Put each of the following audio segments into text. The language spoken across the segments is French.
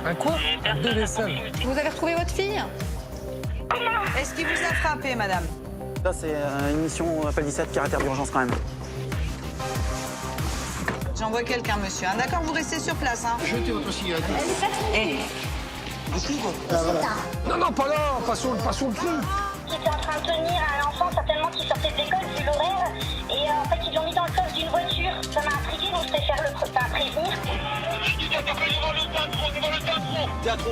Un quoi? Un bébé seul. Vous avez retrouvé votre fille? Est-ce qu'il vous a frappé, madame? Là, c'est une mission appel 17, caractère d'urgence quand même. J'envoie quelqu'un, monsieur. Hein. D'accord, vous restez sur place. Hein. Jetez votre cigarette. Eh, Non, non, pas là, pas sur le truc. Qui était en train de tenir un enfant, certainement qui sortait de l'école, vu l'horaire. Et en fait, ils l'ont mis dans le coffre d'une voiture. Ça m'a intrigué, donc je préfère prévenir. Théâtre.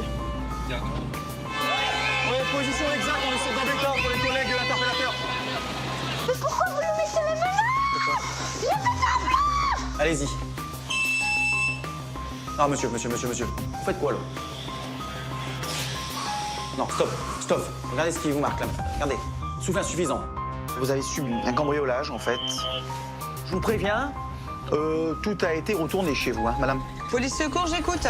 Oui, position exacte, on est sur Gambetta pour les collègues de l'interpellateur. Mais pourquoi vous le mettez même là? Allez-y. Ah, monsieur. Vous faites quoi, là? Non, stop. Regardez ce qui vous marque, là. Regardez. Souffle insuffisant. Vous avez subi un cambriolage, en fait. Je vous préviens, tout a été retourné chez vous, hein, madame. police secours, j'écoute.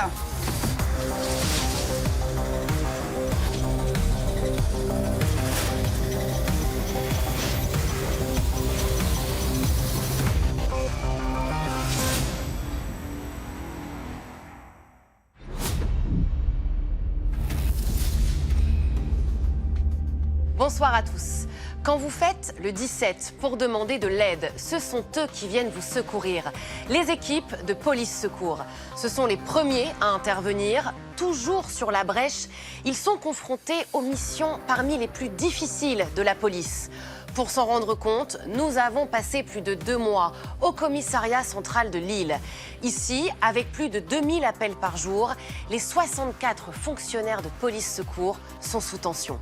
Bonsoir à tous. Quand vous faites le 17 pour demander de l'aide, ce sont eux qui viennent vous secourir. Les équipes de police secours. Ce sont les premiers à intervenir, toujours sur la brèche. Ils sont confrontés aux missions parmi les plus difficiles de la police. Pour s'en rendre compte, nous avons passé plus de 2 mois au commissariat central de Lille. Ici, avec plus de 2000 appels par jour, les 64 fonctionnaires de police secours sont sous tension.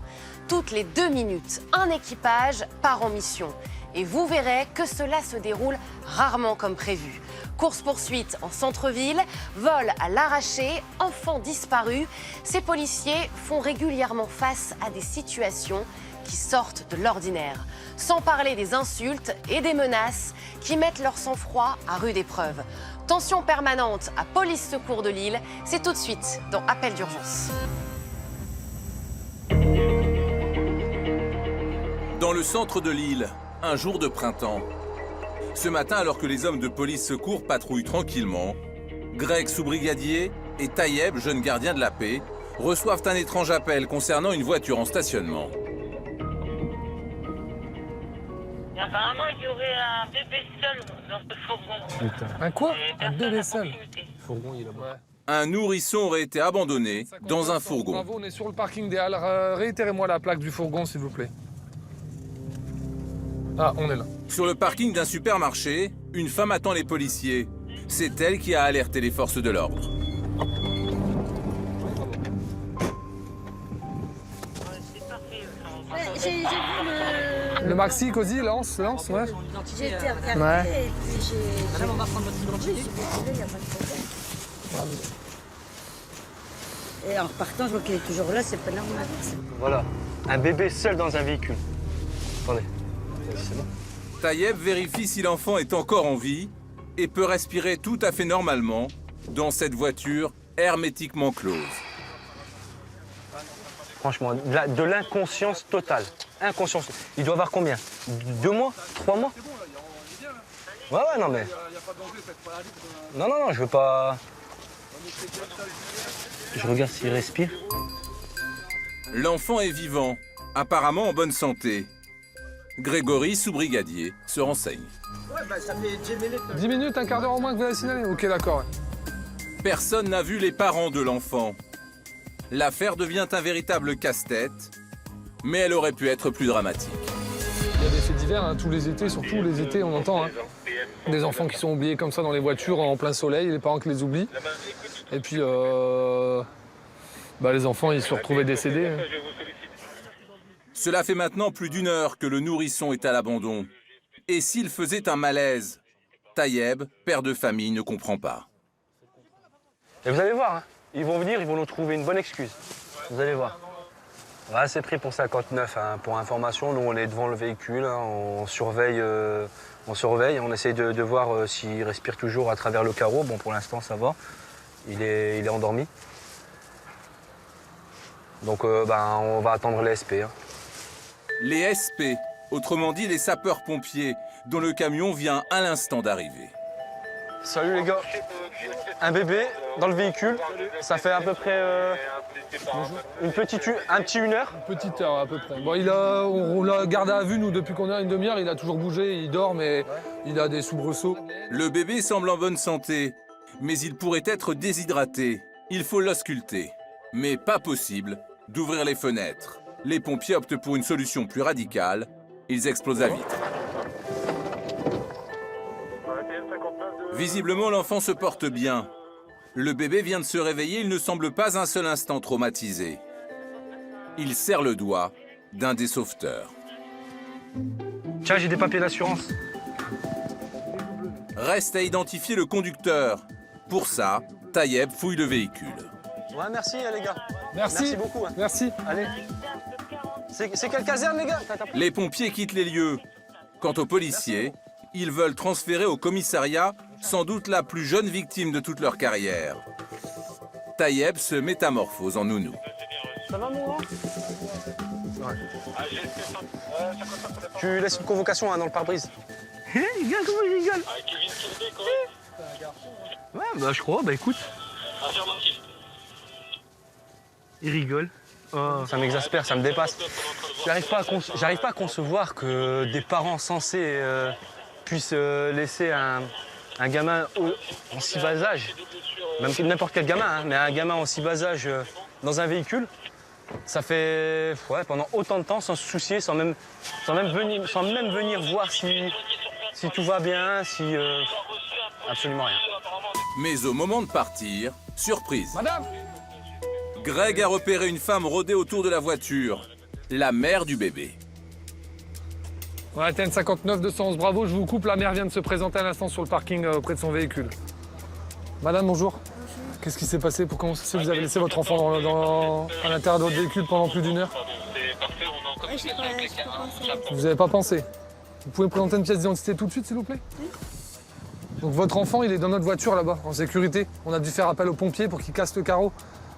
Toutes les 2 minutes, un équipage part en mission. Et vous verrez que cela se déroule rarement comme prévu. Course-poursuite en centre-ville, vol à l'arraché, enfants disparus. Ces policiers font régulièrement face à des situations qui sortent de l'ordinaire. Sans parler des insultes et des menaces qui mettent leur sang-froid à rude épreuve. Tension permanente à Police Secours de Lille, c'est tout de suite dans Appel d'urgence. Dans le centre de Lille, un jour de printemps. Ce matin, alors que les hommes de police secours patrouillent tranquillement, Greg, sous-brigadier, et Tayeb, jeune gardien de la paix, reçoivent un étrange appel concernant une voiture en stationnement. Apparemment, il y aurait un bébé seul dans ce fourgon. Putain. Un quoi? Un bébé seul. Fourgon, il est là-bas. Un nourrisson aurait été abandonné dans un fourgon. Bravo, on est sur le parking des Halles. Réitérez-moi la plaque du fourgon, s'il vous plaît. Ah, on est là. Sur le parking d'un supermarché, une femme attend les policiers. C'est elle qui a alerté les forces de l'ordre. J'ai vu Le maxi, Cozy, lance, ouais. J'ai été regardée Ouais. et puis j'ai... Madame, on va prendre votre identité. Oui, il n'y a pas de problème. Et en repartant, je vois qu'il est toujours là, c'est pas normal. Voilà, un bébé seul dans un véhicule. Attendez, c'est bon. Tayeb vérifie si l'enfant est encore en vie et peut respirer tout à fait normalement dans cette voiture hermétiquement close. Franchement, de l'inconscience totale. Inconscience. Il doit avoir combien? 2 mois? 3 mois? Ouais, non, mais... Non, je veux pas... Je regarde s'il respire. L'enfant est vivant, apparemment en bonne santé. Grégory, sous-brigadier, se renseigne. 10 minutes, un quart d'heure au moins que vous avez signalé? Ok, d'accord. Ouais. Personne n'a vu les parents de l'enfant. L'affaire devient un véritable casse-tête, mais elle aurait pu être plus dramatique. Il y a des faits divers, hein, tous les étés, surtout les étés, on entend des enfants qui sont oubliés comme ça dans les voitures en plein soleil, les parents qui les oublient. Et puis, les enfants, ils se retrouvaient décédés. Cela fait maintenant plus d'1 heure que le nourrisson est à l'abandon. Et s'il faisait un malaise? Tayeb, père de famille, ne comprend pas. Et vous allez voir, hein, ils vont venir, ils vont nous trouver une bonne excuse. Vous allez voir. Ouais, c'est pris pour 59, hein, pour information. Nous, on est devant le véhicule, hein, on surveille, on essaye de voir s'il respire toujours à travers le carreau. Bon, pour l'instant, ça va. Il est endormi. Donc, on va attendre les SP. Hein. Les SP, autrement dit les sapeurs-pompiers, dont le camion vient à l'instant d'arriver. Salut les gars. Un bébé, dans le véhicule. Ça fait à peu près un petit 1 heure. Une petite heure à peu près. Bon, on l'a gardé à vue, nous, depuis qu'on est à une demi-heure. Il a toujours bougé, il dort, mais il a des soubresauts. Le bébé semble en bonne santé, mais il pourrait être déshydraté. Il faut l'ausculter. Mais pas possible d'ouvrir les fenêtres. Les pompiers optent pour une solution plus radicale. Ils explosent la vitre. Visiblement, l'enfant se porte bien. Le bébé vient de se réveiller, il ne semble pas un seul instant traumatisé. Il serre le doigt d'un des sauveteurs. Tiens, j'ai des papiers d'assurance. Reste à identifier le conducteur. Pour ça, Tayeb fouille le véhicule. Ouais, merci les gars. Merci beaucoup. Hein. Merci. Allez. C'est quelle caserne, les gars? Les pompiers quittent les lieux. Quant aux policiers, ils veulent transférer au commissariat sans doute la plus jeune victime de toute leur carrière. Tayeb se métamorphose en nounou. Ça va, mon grand? Tu laisses une convocation hein, dans le pare-brise. Il rigole, comment il rigole? Ouais, bah je crois, bah écoute. Il rigole. Oh. Ça m'exaspère, ça me dépasse. J'arrive pas à concevoir que des parents censés puissent laisser un gamin en si bas âge, même n'importe quel gamin, hein, mais un gamin en si bas âge dans un véhicule, ça fait pendant autant de temps sans se soucier, sans même venir voir si tout va bien, absolument rien. Mais au moment de partir, surprise. Madame! Greg a repéré une femme rôder autour de la voiture, la mère du bébé. Ouais, TN 59 211 Bravo, je vous coupe. La mère vient de se présenter à l'instant sur le parking près de son véhicule. Madame, bonjour. Bonjour. Qu'est-ce qui s'est passé? Pour comment ça se fait que vous avez laissé votre enfant à l'intérieur de votre véhicule pendant plus d'1 heure? Vous n'avez pas pensé? Vous pouvez me présenter une pièce d'identité tout de suite, s'il vous plaît? Oui. Donc votre enfant, il est dans notre voiture là-bas, en sécurité. On a dû faire appel aux pompiers pour qu'ils cassent le carreau.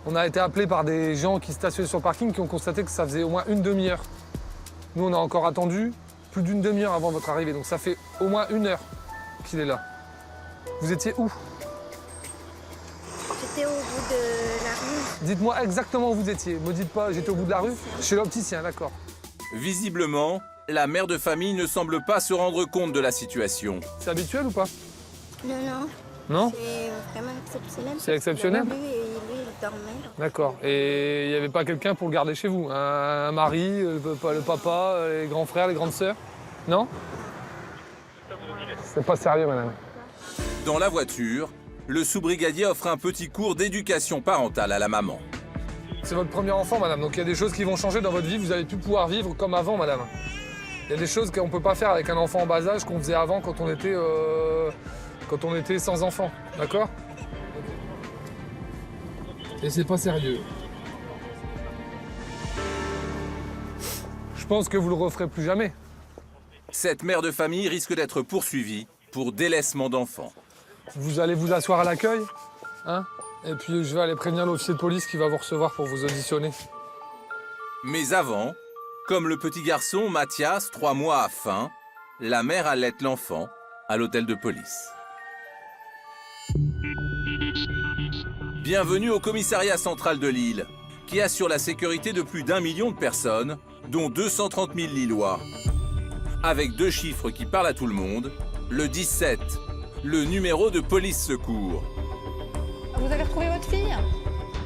On a été appelé par des gens qui stationnaient sur le parking qui ont constaté que ça faisait au moins une demi-heure. Nous, on a encore attendu plus d'une demi-heure avant votre arrivée, donc ça fait au moins 1 heure qu'il est là. Vous étiez où? J'étais au bout de la rue. Dites-moi exactement où vous étiez. Me dites pas, j'étais au bout de la rue. Chez l'opticien, d'accord. Visiblement, la mère de famille ne semble pas se rendre compte de la situation. C'est habituel ou pas? Non, non. Non? C'est vraiment exceptionnel. C'est exceptionnel? Lui, il dormait. D'accord. Et il n'y avait pas quelqu'un pour le garder chez vous? Un mari, le papa, les grands frères, les grandes sœurs? Non? C'est pas sérieux, madame. Dans la voiture, le sous-brigadier offre un petit cours d'éducation parentale à la maman. C'est votre premier enfant, madame, donc il y a des choses qui vont changer dans votre vie. Vous n'allez plus pouvoir vivre comme avant, madame. Il y a des choses qu'on ne peut pas faire avec un enfant en bas âge qu'on faisait avant quand on était sans enfant, d'accord? Et c'est pas sérieux. Je pense que vous le referez plus jamais. Cette mère de famille risque d'être poursuivie pour délaissement d'enfants. Vous allez vous asseoir à l'accueil, hein? Et puis je vais aller prévenir l'officier de police qui va vous recevoir pour vous auditionner. Mais avant, comme le petit garçon Mathias, 3 mois a faim, la mère allaite l'enfant à l'hôtel de police. Bienvenue au commissariat central de Lille, qui assure la sécurité de plus d'1 million de personnes, dont 230 000 Lillois. Avec 2 chiffres qui parlent à tout le monde, le 17, le numéro de police secours. Vous avez retrouvé votre fille?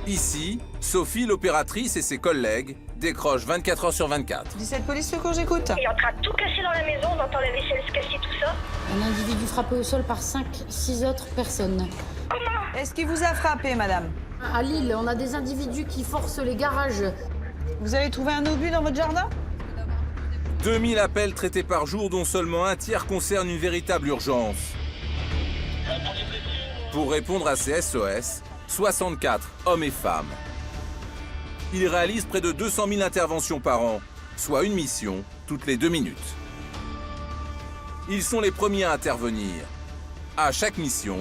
Ici, Sophie, l'opératrice, et ses collègues décrochent 24 heures sur 24. 17 police secours, j'écoute. Il est en train de tout casser dans la maison, on entend la vaisselle se casser, tout ça. Un individu frappé au sol par 5-6 autres personnes. Est-ce qu'il vous a frappé, madame? À Lille, on a des individus qui forcent les garages. Vous avez trouvé un obus dans votre jardin? 2000 appels traités par jour, dont seulement un tiers concerne une véritable urgence. Pour répondre à ces SOS, 64 hommes et femmes. Ils réalisent près de 200 000 interventions par an, soit une mission toutes les 2 minutes. Ils sont les premiers à intervenir. À chaque mission,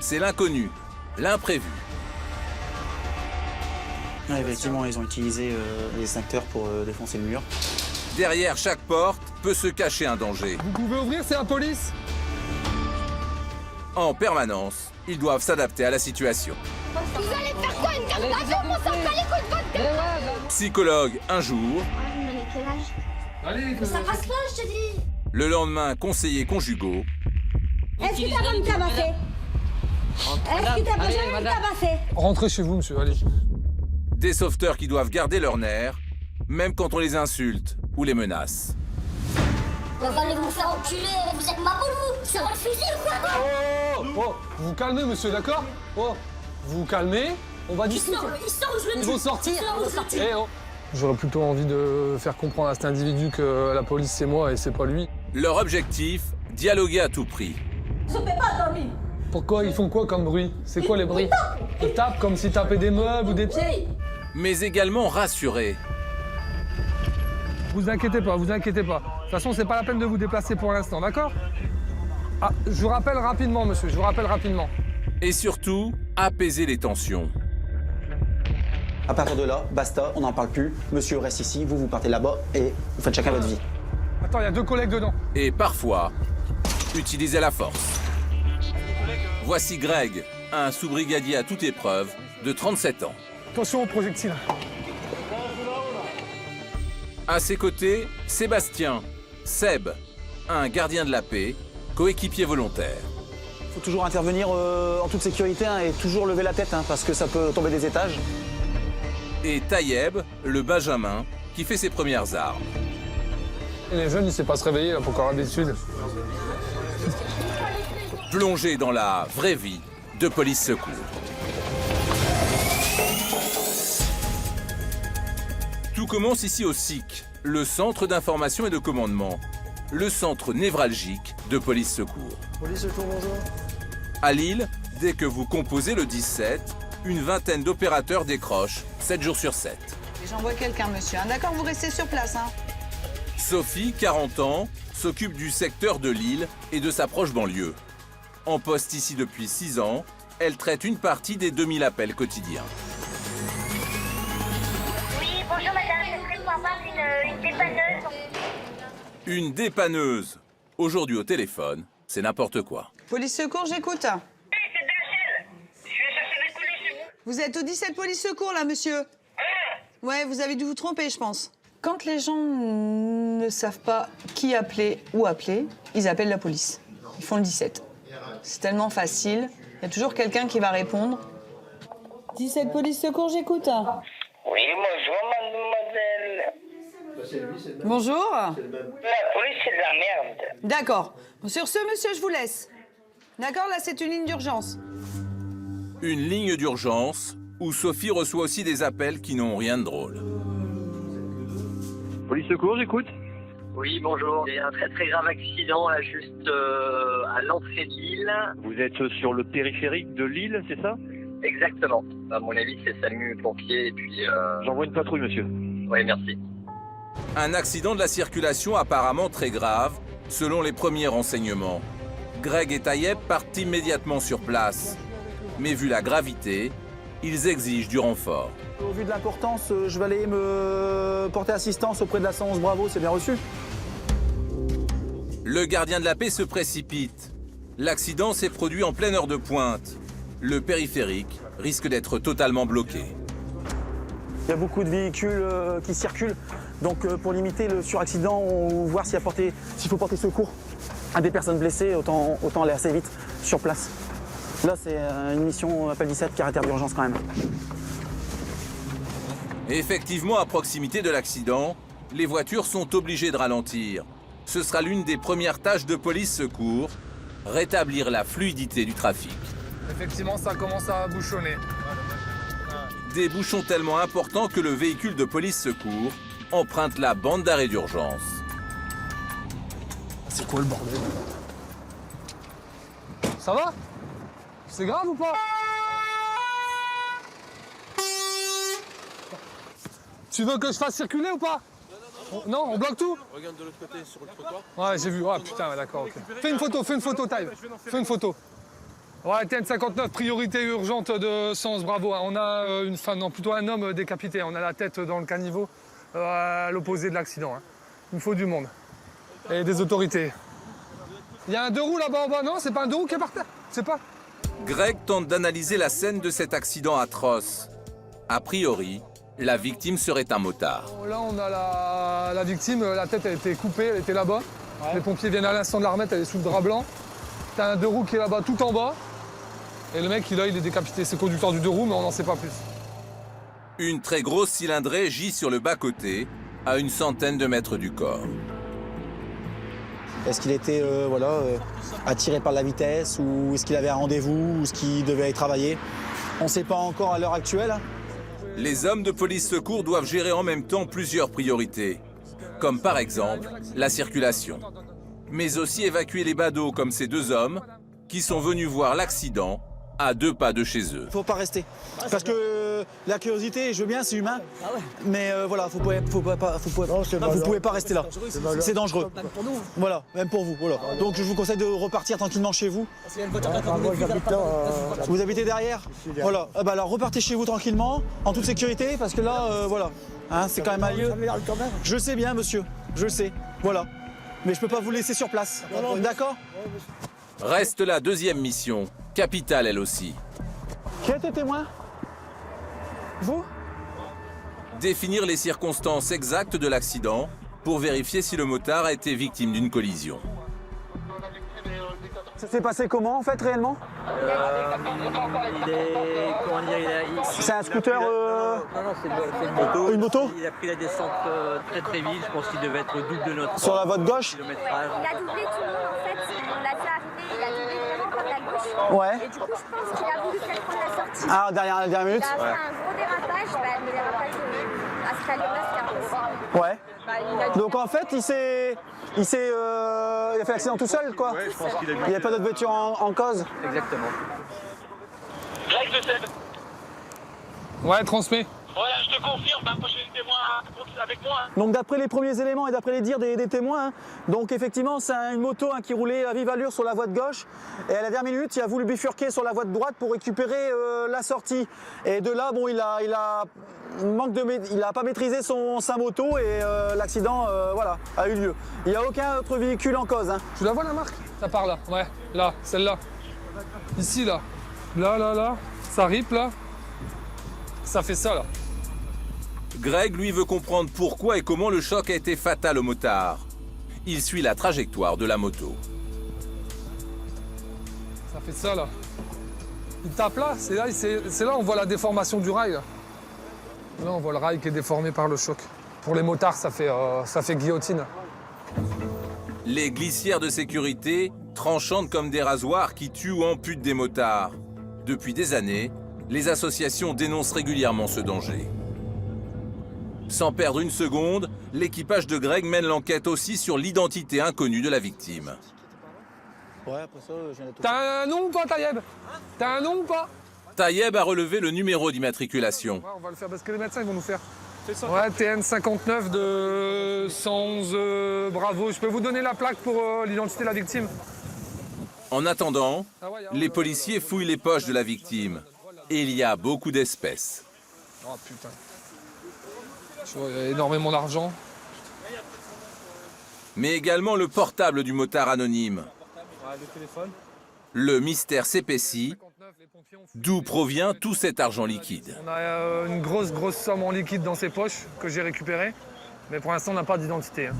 c'est l'inconnu, l'imprévu. Ouais, effectivement, ils ont utilisé les extincteurs pour défoncer le mur. Derrière chaque porte peut se cacher un danger. Vous pouvez ouvrir, c'est la police? En permanence, ils doivent s'adapter à la situation. Vous allez faire quoi, une captation? On s'en bat les couilles de votre gueule. Psychologue un jour, Vous avez quel âge? Allez, Ça passe pas, je te dis. le lendemain conseillers conjugaux, Est-ce que t'as pas me tabasser? Est-ce que t'as pas jamais me tabasser? rentrez chez vous, monsieur, allez. des sauveteurs qui doivent garder leurs nerfs, même quand on les insulte ou les menace. Vous allez vous faire enculer, vous êtes ma boule, vous. Ça va le fusil ou quoi? Oh, vous vous calmez, monsieur, d'accord? Oh, vous vous calmez, on va discuter. Il sort ou je le Ils tue. vont sortir. Il sort ou je le tue. Eh oh. J'aurais plutôt envie de faire comprendre à cet individu que la police c'est moi et c'est pas lui. Leur objectif, dialoguer à tout prix. Je fais pas dormir. Pourquoi ils font quoi comme bruit? C'est quoi les bruits? Ils tapent comme s'ils tapaient des meubles ou des pieds. Mais également rassurer. Vous inquiétez pas, vous inquiétez pas. De toute façon, c'est pas la peine de vous déplacer pour l'instant, d'accord? Ah, je vous rappelle rapidement, monsieur, je vous rappelle rapidement. Et surtout, apaiser les tensions. À partir de là, basta, on n'en parle plus. Monsieur reste ici, vous partez là-bas et vous faites chacun votre vie. Attends, il y a 2 collègues dedans. Et parfois, utiliser la force. Voici Greg, un sous-brigadier à toute épreuve de 37 ans. Attention aux projectiles. À ses côtés, Sébastien, Seb, un gardien de la paix, coéquipier volontaire. Il faut toujours intervenir en toute sécurité hein, et toujours lever la tête hein, parce que ça peut tomber des étages. Et Taïeb, le Benjamin, qui fait ses premières armes. Et les jeunes, ils ne savent pas se réveiller là, pour avoir l'habitude. Plongé dans la vraie vie de police secours. Tout commence ici au SIC, le centre d'information et de commandement, le centre névralgique de police secours. Police secours, bonjour. À Lille, dès que vous composez le 17, une vingtaine d'opérateurs décrochent 7 jours sur 7. Et j'envoie quelqu'un, monsieur. Hein. D'accord, vous restez sur place. Hein. Sophie, 40 ans, s'occupe du secteur de Lille et de sa proche banlieue. En poste ici depuis 6 ans, elle traite une partie des 2000 appels quotidiens. Oui, bonjour madame, je serais pour avoir une dépanneuse. Une dépanneuse. Aujourd'hui au téléphone, c'est n'importe quoi. Police secours, j'écoute. C'est Bergel. Je vais chercher les colis chez vous. Vous êtes au 17 police secours, là, monsieur? Ouais, vous avez dû vous tromper, je pense. Quand les gens ne savent pas qui appeler ou appeler, ils appellent la police. Ils font le 17. C'est tellement facile. Il y a toujours quelqu'un qui va répondre. 17 police secours, j'écoute. Oui, bonjour mademoiselle. Bonjour. La police, c'est de la merde. D'accord. Bon, sur ce, monsieur, je vous laisse. D'accord, là, c'est une ligne d'urgence. Une ligne d'urgence où Sophie reçoit aussi des appels qui n'ont rien de drôle. Police secours, j'écoute. Oui, bonjour. Il y a un très très grave accident là, juste à l'entrée de Lille. Vous êtes sur le périphérique de Lille, c'est ça? Exactement. À mon avis, c'est SAMU, pompiers et puis... J'envoie une patrouille, monsieur. Oui, merci. Un accident de la circulation apparemment très grave, selon les premiers renseignements. Greg et Taïeb partent immédiatement sur place. Mais vu la gravité, ils exigent du renfort. Au vu de l'importance, je vais aller me porter assistance auprès de la 111 Bravo, c'est bien reçu. Le gardien de la paix se précipite. L'accident s'est produit en pleine heure de pointe. Le périphérique risque d'être totalement bloqué. Il y a beaucoup de véhicules qui circulent, donc pour limiter le suraccident ou voir s'il faut porter secours à des personnes blessées, autant aller assez vite sur place. Là, c'est une mission appel 17, caractère d'urgence quand même. Effectivement, à proximité de l'accident, les voitures sont obligées de ralentir. Ce sera l'une des premières tâches de police secours, rétablir la fluidité du trafic. Effectivement, ça commence à bouchonner. Des bouchons tellement importants que le véhicule de police secours emprunte la bande d'arrêt d'urgence. C'est quoi le bordel? Ça va? C'est grave ou pas? Tu veux que je fasse circuler ou pas? Non, on bloque tout? Regarde de l'autre côté, sur le trottoir. Ouais, j'ai vu. Ouais, putain, ouais, d'accord, ok. Fais une photo, Taïeb. Fais une photo. Ouais, TN59, priorité urgente de Sens, bravo. On a plutôt un homme décapité. On a la tête dans le caniveau à l'opposé de l'accident. Hein. Il me faut du monde. Et des autorités. Il y a un 2 roues là-bas en bas, non? C'est pas un 2 roues qui est par terre? C'est pas? Greg tente d'analyser la scène de cet accident atroce. A priori, la victime serait un motard. Là, on a la victime, la tête a été coupée, elle était là-bas. Ouais. Les pompiers viennent à l'instant de la remettre, elle est sous le drap blanc. T'as un deux roues qui est là-bas, tout en bas. Et le mec, là, il est décapité. C'est le conducteur du deux roues, mais on n'en sait pas plus. Une très grosse cylindrée gît sur le bas-côté, à une centaine de mètres du corps. Est-ce qu'il était attiré par la vitesse, ou est-ce qu'il avait un rendez-vous, ou est-ce qu'il devait aller travailler? On ne sait pas encore à l'heure actuelle. Les hommes de police secours doivent gérer en même temps plusieurs priorités, comme par exemple la circulation, mais aussi évacuer les badauds comme ces deux hommes qui sont venus voir l'accident à 2 pas de chez eux. Faut pas rester, parce que la curiosité, je veux bien, c'est humain, mais voilà, vous pouvez pas rester là. C'est dangereux. Voilà, même pour vous. Voilà. Donc je vous conseille de repartir tranquillement chez vous. Vous habitez derrière? Voilà. Ah bah alors repartez chez vous tranquillement, en toute sécurité, parce que là, voilà, hein, c'est quand même un lieu. Je sais bien, monsieur, je le sais. Voilà. Mais je peux pas vous laisser sur place. D'accord? Reste la deuxième mission, capitale elle aussi. Qui a été témoin? Vous? Définir les circonstances exactes de l'accident pour vérifier si le motard a été victime d'une collision. Ça s'est passé comment en fait réellement? C'est un scooter Non, c'est une moto. Une moto? Il a pris la descente très vite, je pense qu'il devait être double de notre... Sur la voie de gauche? Il a doublé tout le monde en fait, on l'a vu arriver, il a doublé vraiment par la gauche. Ouais. Et du coup je pense qu'il a voulu peut-être prendre la sortie. Ah, derrière la dernière minute? Il a fait un gros dérapage, le dérapage à cette allure-là c'était impossible. Ouais. Donc en fait il a fait l'accident tout seul quoi? Ouais, je pense qu'il a Il n'y a pas d'autre voiture en cause? Exactement. Greg de Sèvres. Ouais, transmets. Voilà, je te confirme, j'ai des témoins avec moi. Donc d'après les premiers éléments et d'après les dires des témoins, hein, donc effectivement c'est une moto qui roulait à vive allure sur la voie de gauche et à la dernière minute il a voulu bifurquer sur la voie de droite pour récupérer la sortie. Et de là bon il a pas maîtrisé sa moto et l'accident voilà, a eu lieu. Il n'y a aucun autre véhicule en cause. Hein. Tu la vois la marque? Ça part là, ouais, là, celle-là. Ici là. Là, ça rip là. Ça fait ça là. Greg, lui, veut comprendre pourquoi et comment le choc a été fatal au motard. Il suit la trajectoire de la moto. Ça fait ça là. Il tape là, c'est là on voit la déformation du rail. Là, on voit le rail qui est déformé par le choc. Pour les motards, ça fait guillotine. Les glissières de sécurité tranchantes comme des rasoirs qui tuent ou amputent des motards. Depuis des années, les associations dénoncent régulièrement ce danger. Sans perdre une seconde, l'équipage de Greg mène l'enquête aussi sur l'identité inconnue de la victime. Ouais, après ça, T'as un nom ou pas, Tayeb? T'as un nom ou pas? Tayeb a relevé le numéro d'immatriculation. Ouais, on va le faire parce que les médecins ils vont nous faire. Ouais, TN 59 de 111 Bravo. Je peux vous donner la plaque pour l'identité de la victime? En attendant, les policiers fouillent les poches de la victime. Et il y a beaucoup d'espèces. Oh putain. Tu vois, il y a énormément d'argent. Mais également le portable du motard anonyme. Le mystère s'épaissit. D'où provient tout cet argent liquide? On a une grosse somme en liquide dans ses poches que j'ai récupérée. Mais pour l'instant, on n'a pas d'identité. Hein.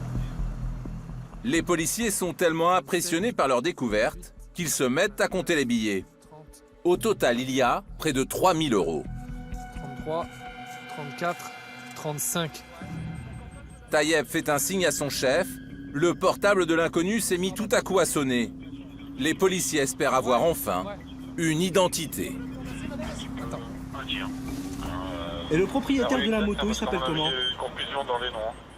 Les policiers sont tellement impressionnés par leur découverte qu'ils se mettent à compter les billets. Au total, il y a près de 3000 €. 33, 34, 35. Tayeb fait un signe à son chef. Le portable de l'inconnu s'est mis tout à coup à sonner. Les policiers espèrent avoir enfin une identité. Et le propriétaire de la moto, il s'appelle comment?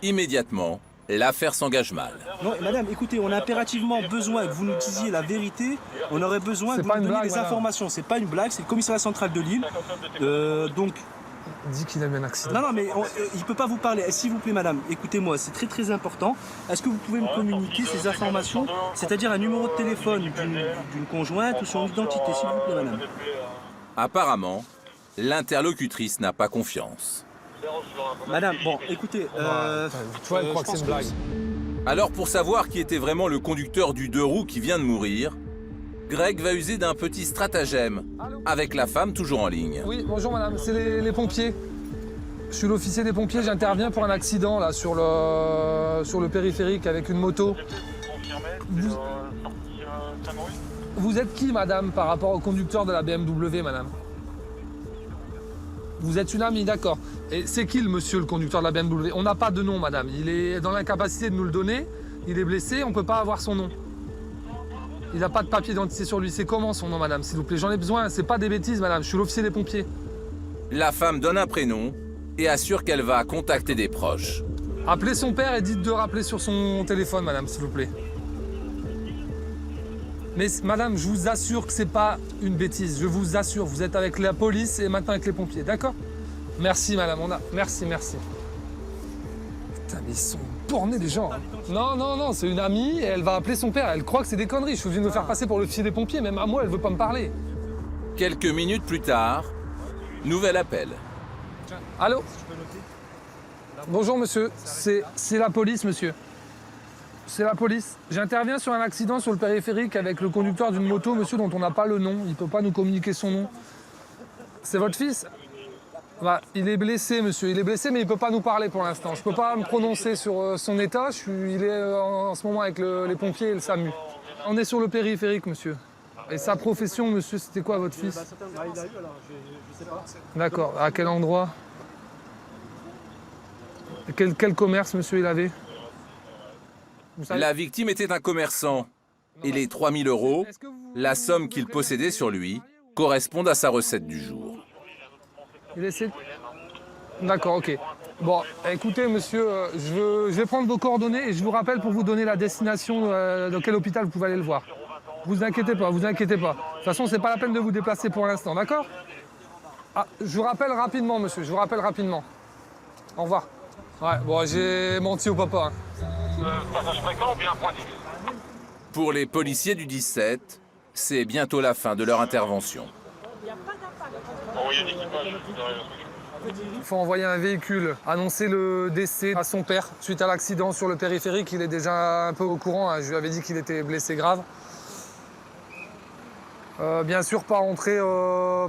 Immédiatement, l'affaire s'engage mal. Non, madame, écoutez, on a impérativement besoin que vous nous disiez la vérité. On aurait besoin que vous nous donniez des informations. C'est pas une blague, c'est le commissariat central de Lille. Donc... Il dit qu'il a eu un accident. Non, mais il ne peut pas vous parler. S'il vous plaît, madame, écoutez-moi, c'est très important. Est-ce que vous pouvez me communiquer ces informations, c'est-à-dire un numéro de téléphone d'une conjointe ou son identité, s'il vous plaît, madame? Apparemment, l'interlocutrice n'a pas confiance. Madame, bon, écoutez... Toi, elle croit que c'est une blague. Alors, pour savoir qui était vraiment le conducteur du deux roues qui vient de mourir, Greg va user d'un petit stratagème, avec la femme toujours en ligne. Oui, bonjour madame, c'est les pompiers. Je suis l'officier des pompiers, j'interviens pour un accident là sur le périphérique avec une moto. Vous êtes qui madame par rapport au conducteur de la BMW madame? Vous êtes une amie, d'accord. Et c'est qui le monsieur, le conducteur de la BMW? On n'a pas de nom madame, il est dans l'incapacité de nous le donner, il est blessé, on ne peut pas avoir son nom. Il n'a pas de papier d'identité sur lui, c'est comment son nom madame s'il vous plaît? J'en ai besoin, c'est pas des bêtises madame, je suis l'officier des pompiers. La femme donne un prénom et assure qu'elle va contacter des proches. Appelez son père et dites de rappeler sur son téléphone, madame, s'il vous plaît. Mais madame, je vous assure que c'est pas une bêtise. Je vous assure, vous êtes avec la police et maintenant avec les pompiers, d'accord? Merci, madame. Merci. Putain, mais ils sont bornés, les gens. Non, c'est une amie et elle va appeler son père. Elle croit que c'est des conneries. Je suis venu me faire passer pour l'officier des pompiers. Même à moi, elle veut pas me parler. Quelques minutes plus tard, nouvel appel. Allô? Bonjour monsieur, c'est la police monsieur. C'est la police. J'interviens sur un accident sur le périphérique avec le conducteur d'une moto, monsieur, dont on n'a pas le nom. Il ne peut pas nous communiquer son nom. C'est votre fils? Bah, il est blessé monsieur, il est blessé mais il ne peut pas nous parler pour l'instant. Je ne peux pas me prononcer sur son état. Il est en ce moment avec les pompiers et le SAMU. On est sur le périphérique monsieur. Et sa profession monsieur, c'était quoi votre fils? D'accord, à quel endroit? Quel commerce, monsieur, il avait? La victime était un commerçant. Et les 3 000 €, la somme qu'il possédait sur lui, correspondent à sa recette du jour. Il essaie... D'accord, ok. Bon, écoutez, monsieur, je vais prendre vos coordonnées et je vous rappelle pour vous donner la destination dans quel hôpital vous pouvez aller le voir. Vous inquiétez pas, vous inquiétez pas. De toute façon, c'est pas la peine de vous déplacer pour l'instant, d'accord? Ah, je vous rappelle rapidement, monsieur, je vous rappelle rapidement. Au revoir. Ouais, bon, j'ai menti au papa. Passage fréquent ou bien point fixe? Pour les policiers du 17, c'est bientôt la fin de leur intervention. Il faut envoyer un véhicule, annoncer le décès à son père suite à l'accident sur le périphérique. Il est déjà un peu au courant, hein. Je lui avais dit qu'il était blessé grave. Bien sûr, pas rentrer,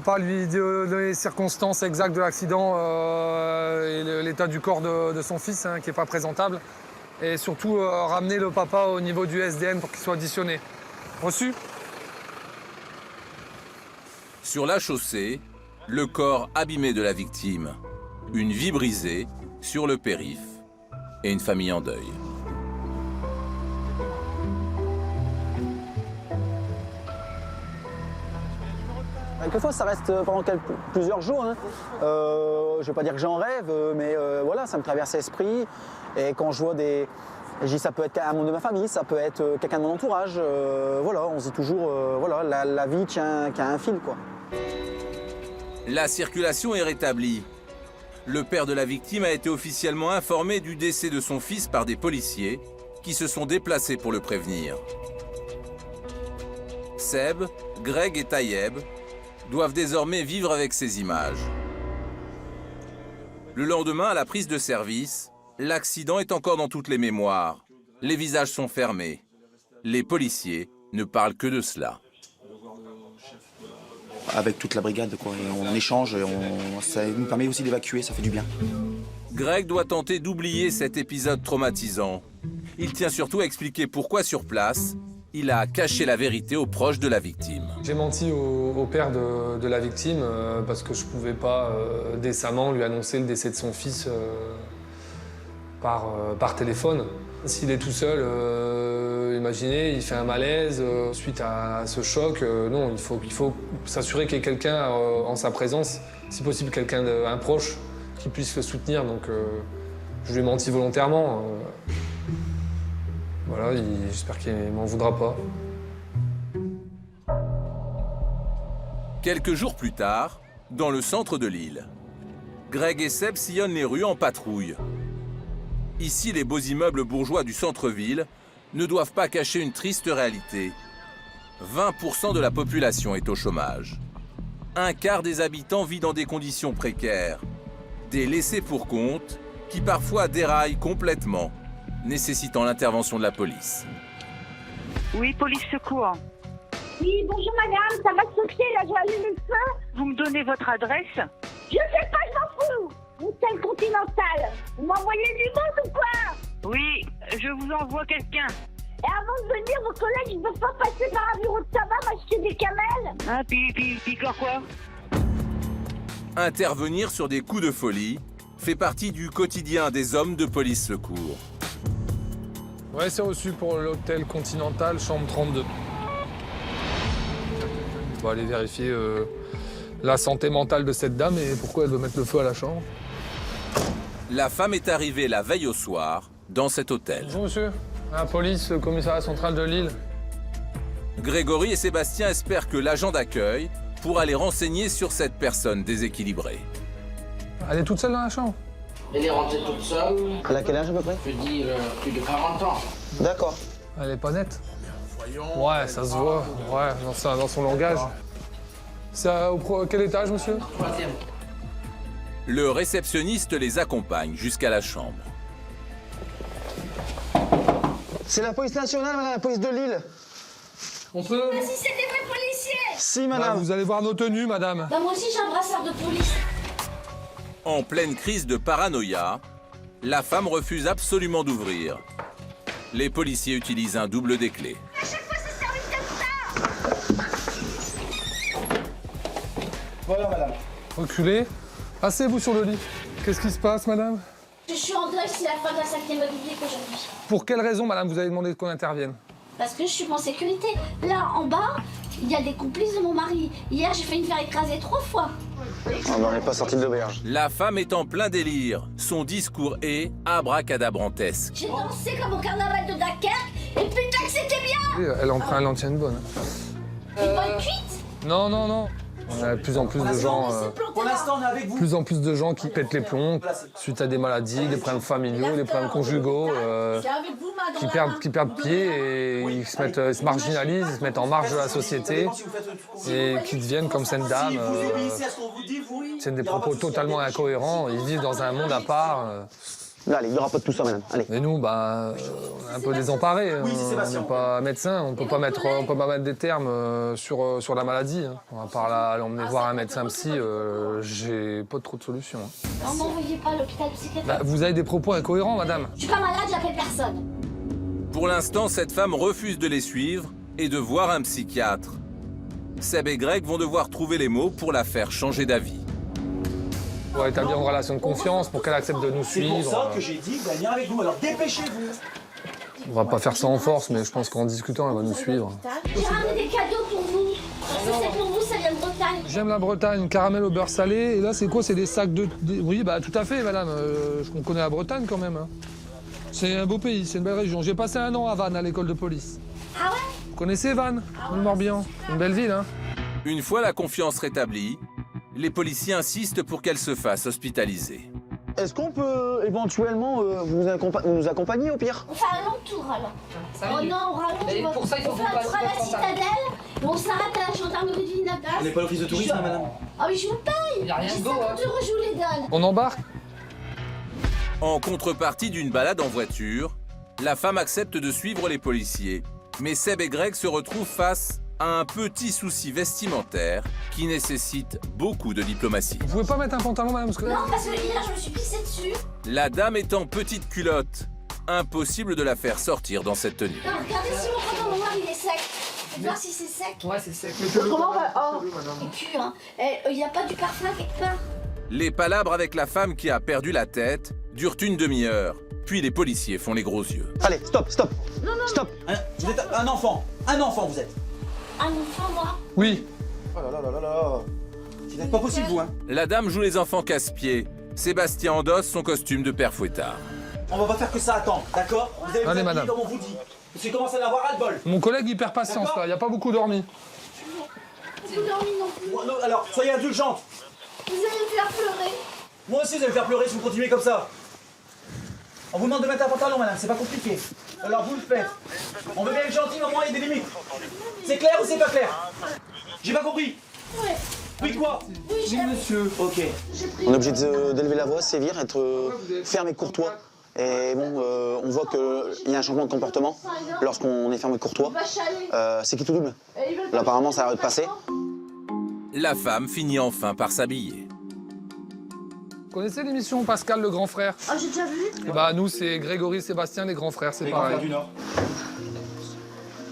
pas lui donner les circonstances exactes de l'accident et l'état du corps de son fils, hein, qui n'est pas présentable. Et surtout, ramener le papa au niveau du SDN pour qu'il soit auditionné. Reçu? Sur la chaussée, le corps abîmé de la victime, une vie brisée sur le périph' et une famille en deuil. Quelquefois, ça reste pendant plusieurs jours. Hein. Je ne vais pas dire que j'en rêve, mais voilà, ça me traverse l'esprit. Et quand je vois des... Je dis, ça peut être un membre de ma famille, ça peut être quelqu'un de mon entourage. Voilà, on se dit toujours, voilà, la vie tient qu'à un fil, quoi. La circulation est rétablie. Le père de la victime a été officiellement informé du décès de son fils par des policiers qui se sont déplacés pour le prévenir. Seb, Greg et Tayeb doivent désormais vivre avec ces images. Le lendemain, à la prise de service, l'accident est encore dans toutes les mémoires. Les visages sont fermés. Les policiers ne parlent que de cela. Avec toute la brigade, quoi. Et on échange, ça nous permet aussi d'évacuer, ça fait du bien. Greg doit tenter d'oublier cet épisode traumatisant. Il tient surtout à expliquer pourquoi sur place, il a caché la vérité aux proches de la victime. J'ai menti au père de la victime parce que je ne pouvais pas décemment lui annoncer le décès de son fils par téléphone. S'il est tout seul, imaginez, il fait un malaise suite à ce choc. Non, il faut s'assurer qu'il y ait quelqu'un en sa présence, si possible quelqu'un un proche qui puisse le soutenir. Donc je lui ai menti volontairement. Voilà, j'espère qu'il ne m'en voudra pas. Quelques jours plus tard, dans le centre de Lille, Greg et Seb sillonnent les rues en patrouille. Ici, les beaux immeubles bourgeois du centre-ville ne doivent pas cacher une triste réalité. 20% de la population est au chômage. Un quart des habitants vit dans des conditions précaires. Des laissés pour compte qui parfois déraillent complètement, nécessitant l'intervention de la police. Oui, police secours. Oui, bonjour madame, ça va sauter, là, je vais allumer le feu. Vous me donnez votre adresse? Je sais pas, je m'en fous. Hôtel Continental. Vous m'envoyez du monde ou quoi? Oui, je vous envoie quelqu'un. Et avant de venir, vos collègues, ils ne peuvent pas passer par un bureau de tabac m'acheter des camels? Ah, puis quoi? Intervenir sur des coups de folie fait partie du quotidien des hommes de police secours. Ouais, c'est reçu pour l'hôtel Continental, chambre 32. On va aller vérifier la santé mentale de cette dame et pourquoi elle veut mettre le feu à la chambre. La femme est arrivée la veille au soir dans cet hôtel. Bonjour monsieur, la police, le commissariat central de Lille. Grégory et Sébastien espèrent que l'agent d'accueil pourra les renseigner sur cette personne déséquilibrée. Elle est toute seule dans la chambre? Elle est rentrée toute seule. Elle a quel âge à peu près? Je dis plus de 40 ans. D'accord. Elle est pas nette? Ouais, ça se voit. Ouais, dans son langage. C'est quel étage, monsieur? 3e. Le réceptionniste les accompagne jusqu'à la chambre. C'est la police nationale, madame, la police de Lille. On peut... Mais si c'est des vrais policiers! Si, madame. Vous allez voir nos tenues, madame. Bah, moi aussi, j'ai un brassard de police. En pleine crise de paranoïa, la femme refuse absolument d'ouvrir. Les policiers utilisent un double des clés. À chaque fois, ça servi comme ça! Voilà, madame. Reculez. Asseyez-vous sur le lit. Qu'est-ce qui se passe, madame? Je suis en deuil, c'est la fin de la 5e République aujourd'hui. Pour quelle raison, madame, vous avez demandé qu'on intervienne? Parce que je suis en sécurité. Là, en bas, il y a des complices de mon mari. Hier, j'ai failli me faire écraser 3 fois. On n'en est pas sorti de l'auberge. La femme est en plein délire. Son discours est abracadabrantesque. J'ai dansé comme au carnaval de Dunkerque, et putain que c'était bien! Elle en tient une bonne. Une bonne cuite? Non, non, non. On a de plus en plus de gens. Pour l'instant, on est avec vous. Plus en plus de gens qui pètent les plombs suite à des maladies, des problèmes familiaux, des problèmes conjugaux, qui perdent pied et ils se marginalisent, ils se mettent en marge de la société et qui deviennent comme cette dame. C'est des propos totalement incohérents. Ils vivent dans un monde à part. Là, allez, il n'y aura pas de tout ça, madame. Allez. Mais nous, on est un peu désemparés. Oui, c'est Sébastien. On n'est pas médecin, on ne peut pas mettre des termes sur la maladie. À part aller emmener voir un médecin psy, j'ai pas trop de solutions. Non, m'envoyez pas à l'hôpital psychiatrique. Vous avez des propos incohérents, madame. Je suis pas malade, j'appelle personne. Pour l'instant, cette femme refuse de les suivre et de voir un psychiatre. Seb et Greg vont devoir trouver les mots pour la faire changer d'avis. On va établir une relation de confiance pour qu'elle accepte de nous suivre. C'est pour ça que j'ai dit de venir avec vous, alors dépêchez-vous. On va pas faire ça en force, mais je pense qu'en discutant, elle va nous suivre. J'ai ramené des cadeaux pour vous. Parce que c'est pour vous, ça vient de Bretagne. J'aime la Bretagne, caramel au beurre salé. Et là, c'est quoi? C'est des sacs de... Oui, tout à fait, madame. On connaît la Bretagne quand même. Hein. C'est un beau pays, c'est une belle région. J'ai passé 1 an à Vannes, à l'école de police. Ah ouais? Vous connaissez Vannes, dans le Morbihan? Une belle ville, hein? Une fois la confiance rétablie, les policiers insistent pour qu'elle se fasse hospitaliser. Est-ce qu'on peut éventuellement vous nous accompagner au pire? On fait un long tour alors. Oh non, on rallonge. Pour ça, il faut on fait un tour à la citadelle, et on s'arrête à la gendarmerie de Villeneuve. On n'est pas l'office de tourisme, madame. Ah oui, je vous paye. Il y a rien de J'ai beau, 50 hein. €, je vous les donne. On embarque? En contrepartie d'une balade en voiture, la femme accepte de suivre les policiers. Mais Seb et Greg se retrouvent face à un petit souci vestimentaire qui nécessite beaucoup de diplomatie. Vous pouvez pas mettre un pantalon, madame, parce que... Non, parce que hier, je me suis pissée dessus. La dame est en petite culotte. Impossible de la faire sortir dans cette tenue. Non, regardez si mon pantalon noir, il est sec. Faites voir si c'est sec. Ouais, c'est sec. Autrement, on va... Oh, il pue, hein. Il n'y a pas du parfum quelque part. Les palabres avec la femme qui a perdu la tête durent une demi-heure. Puis les policiers font les gros yeux. Allez, stop, stop. Non, non, Stop. Vous êtes un enfant vous êtes. un enfant, moi. Oui. Oh là là là là là. C'est peut-être pas possible, vous, hein. La dame joue les enfants casse-pieds. Sébastien endosse son costume de père fouettard. On va pas faire que ça attendre, d'accord? Vous allez vous Allez, habiller madame. comme on vous dit. Parce qu'il commence à en avoir ras-le-bol. Mon collègue, il perd patience, là. Il n'y a pas beaucoup dormi. Vous dormez non plus. Alors, soyez indulgente. Vous allez me faire pleurer. Moi aussi, vous allez me faire pleurer si vous continuez comme ça. On vous demande de mettre un pantalon, madame, c'est pas compliqué. Alors vous le faites. On veut bien être gentil, mais au moins il y a des limites. C'est clair ou c'est pas clair? J'ai pas compris. Ouais. Oui, quoi? Oui, monsieur. Ok. On est obligé d'élever la voix, sévir, être ferme et courtois. Et bon, on voit qu'il y a un changement de comportement lorsqu'on est ferme de Courtois. C'est qui tout double? Là, apparemment, ça a l'air de passer. La femme finit enfin par s'habiller. Vous connaissez l'émission Pascal le grand frère? Oh, j'ai déjà vu. Bah nous c'est Grégory, Sébastien, les grands frères, c'est pareil. du Nord.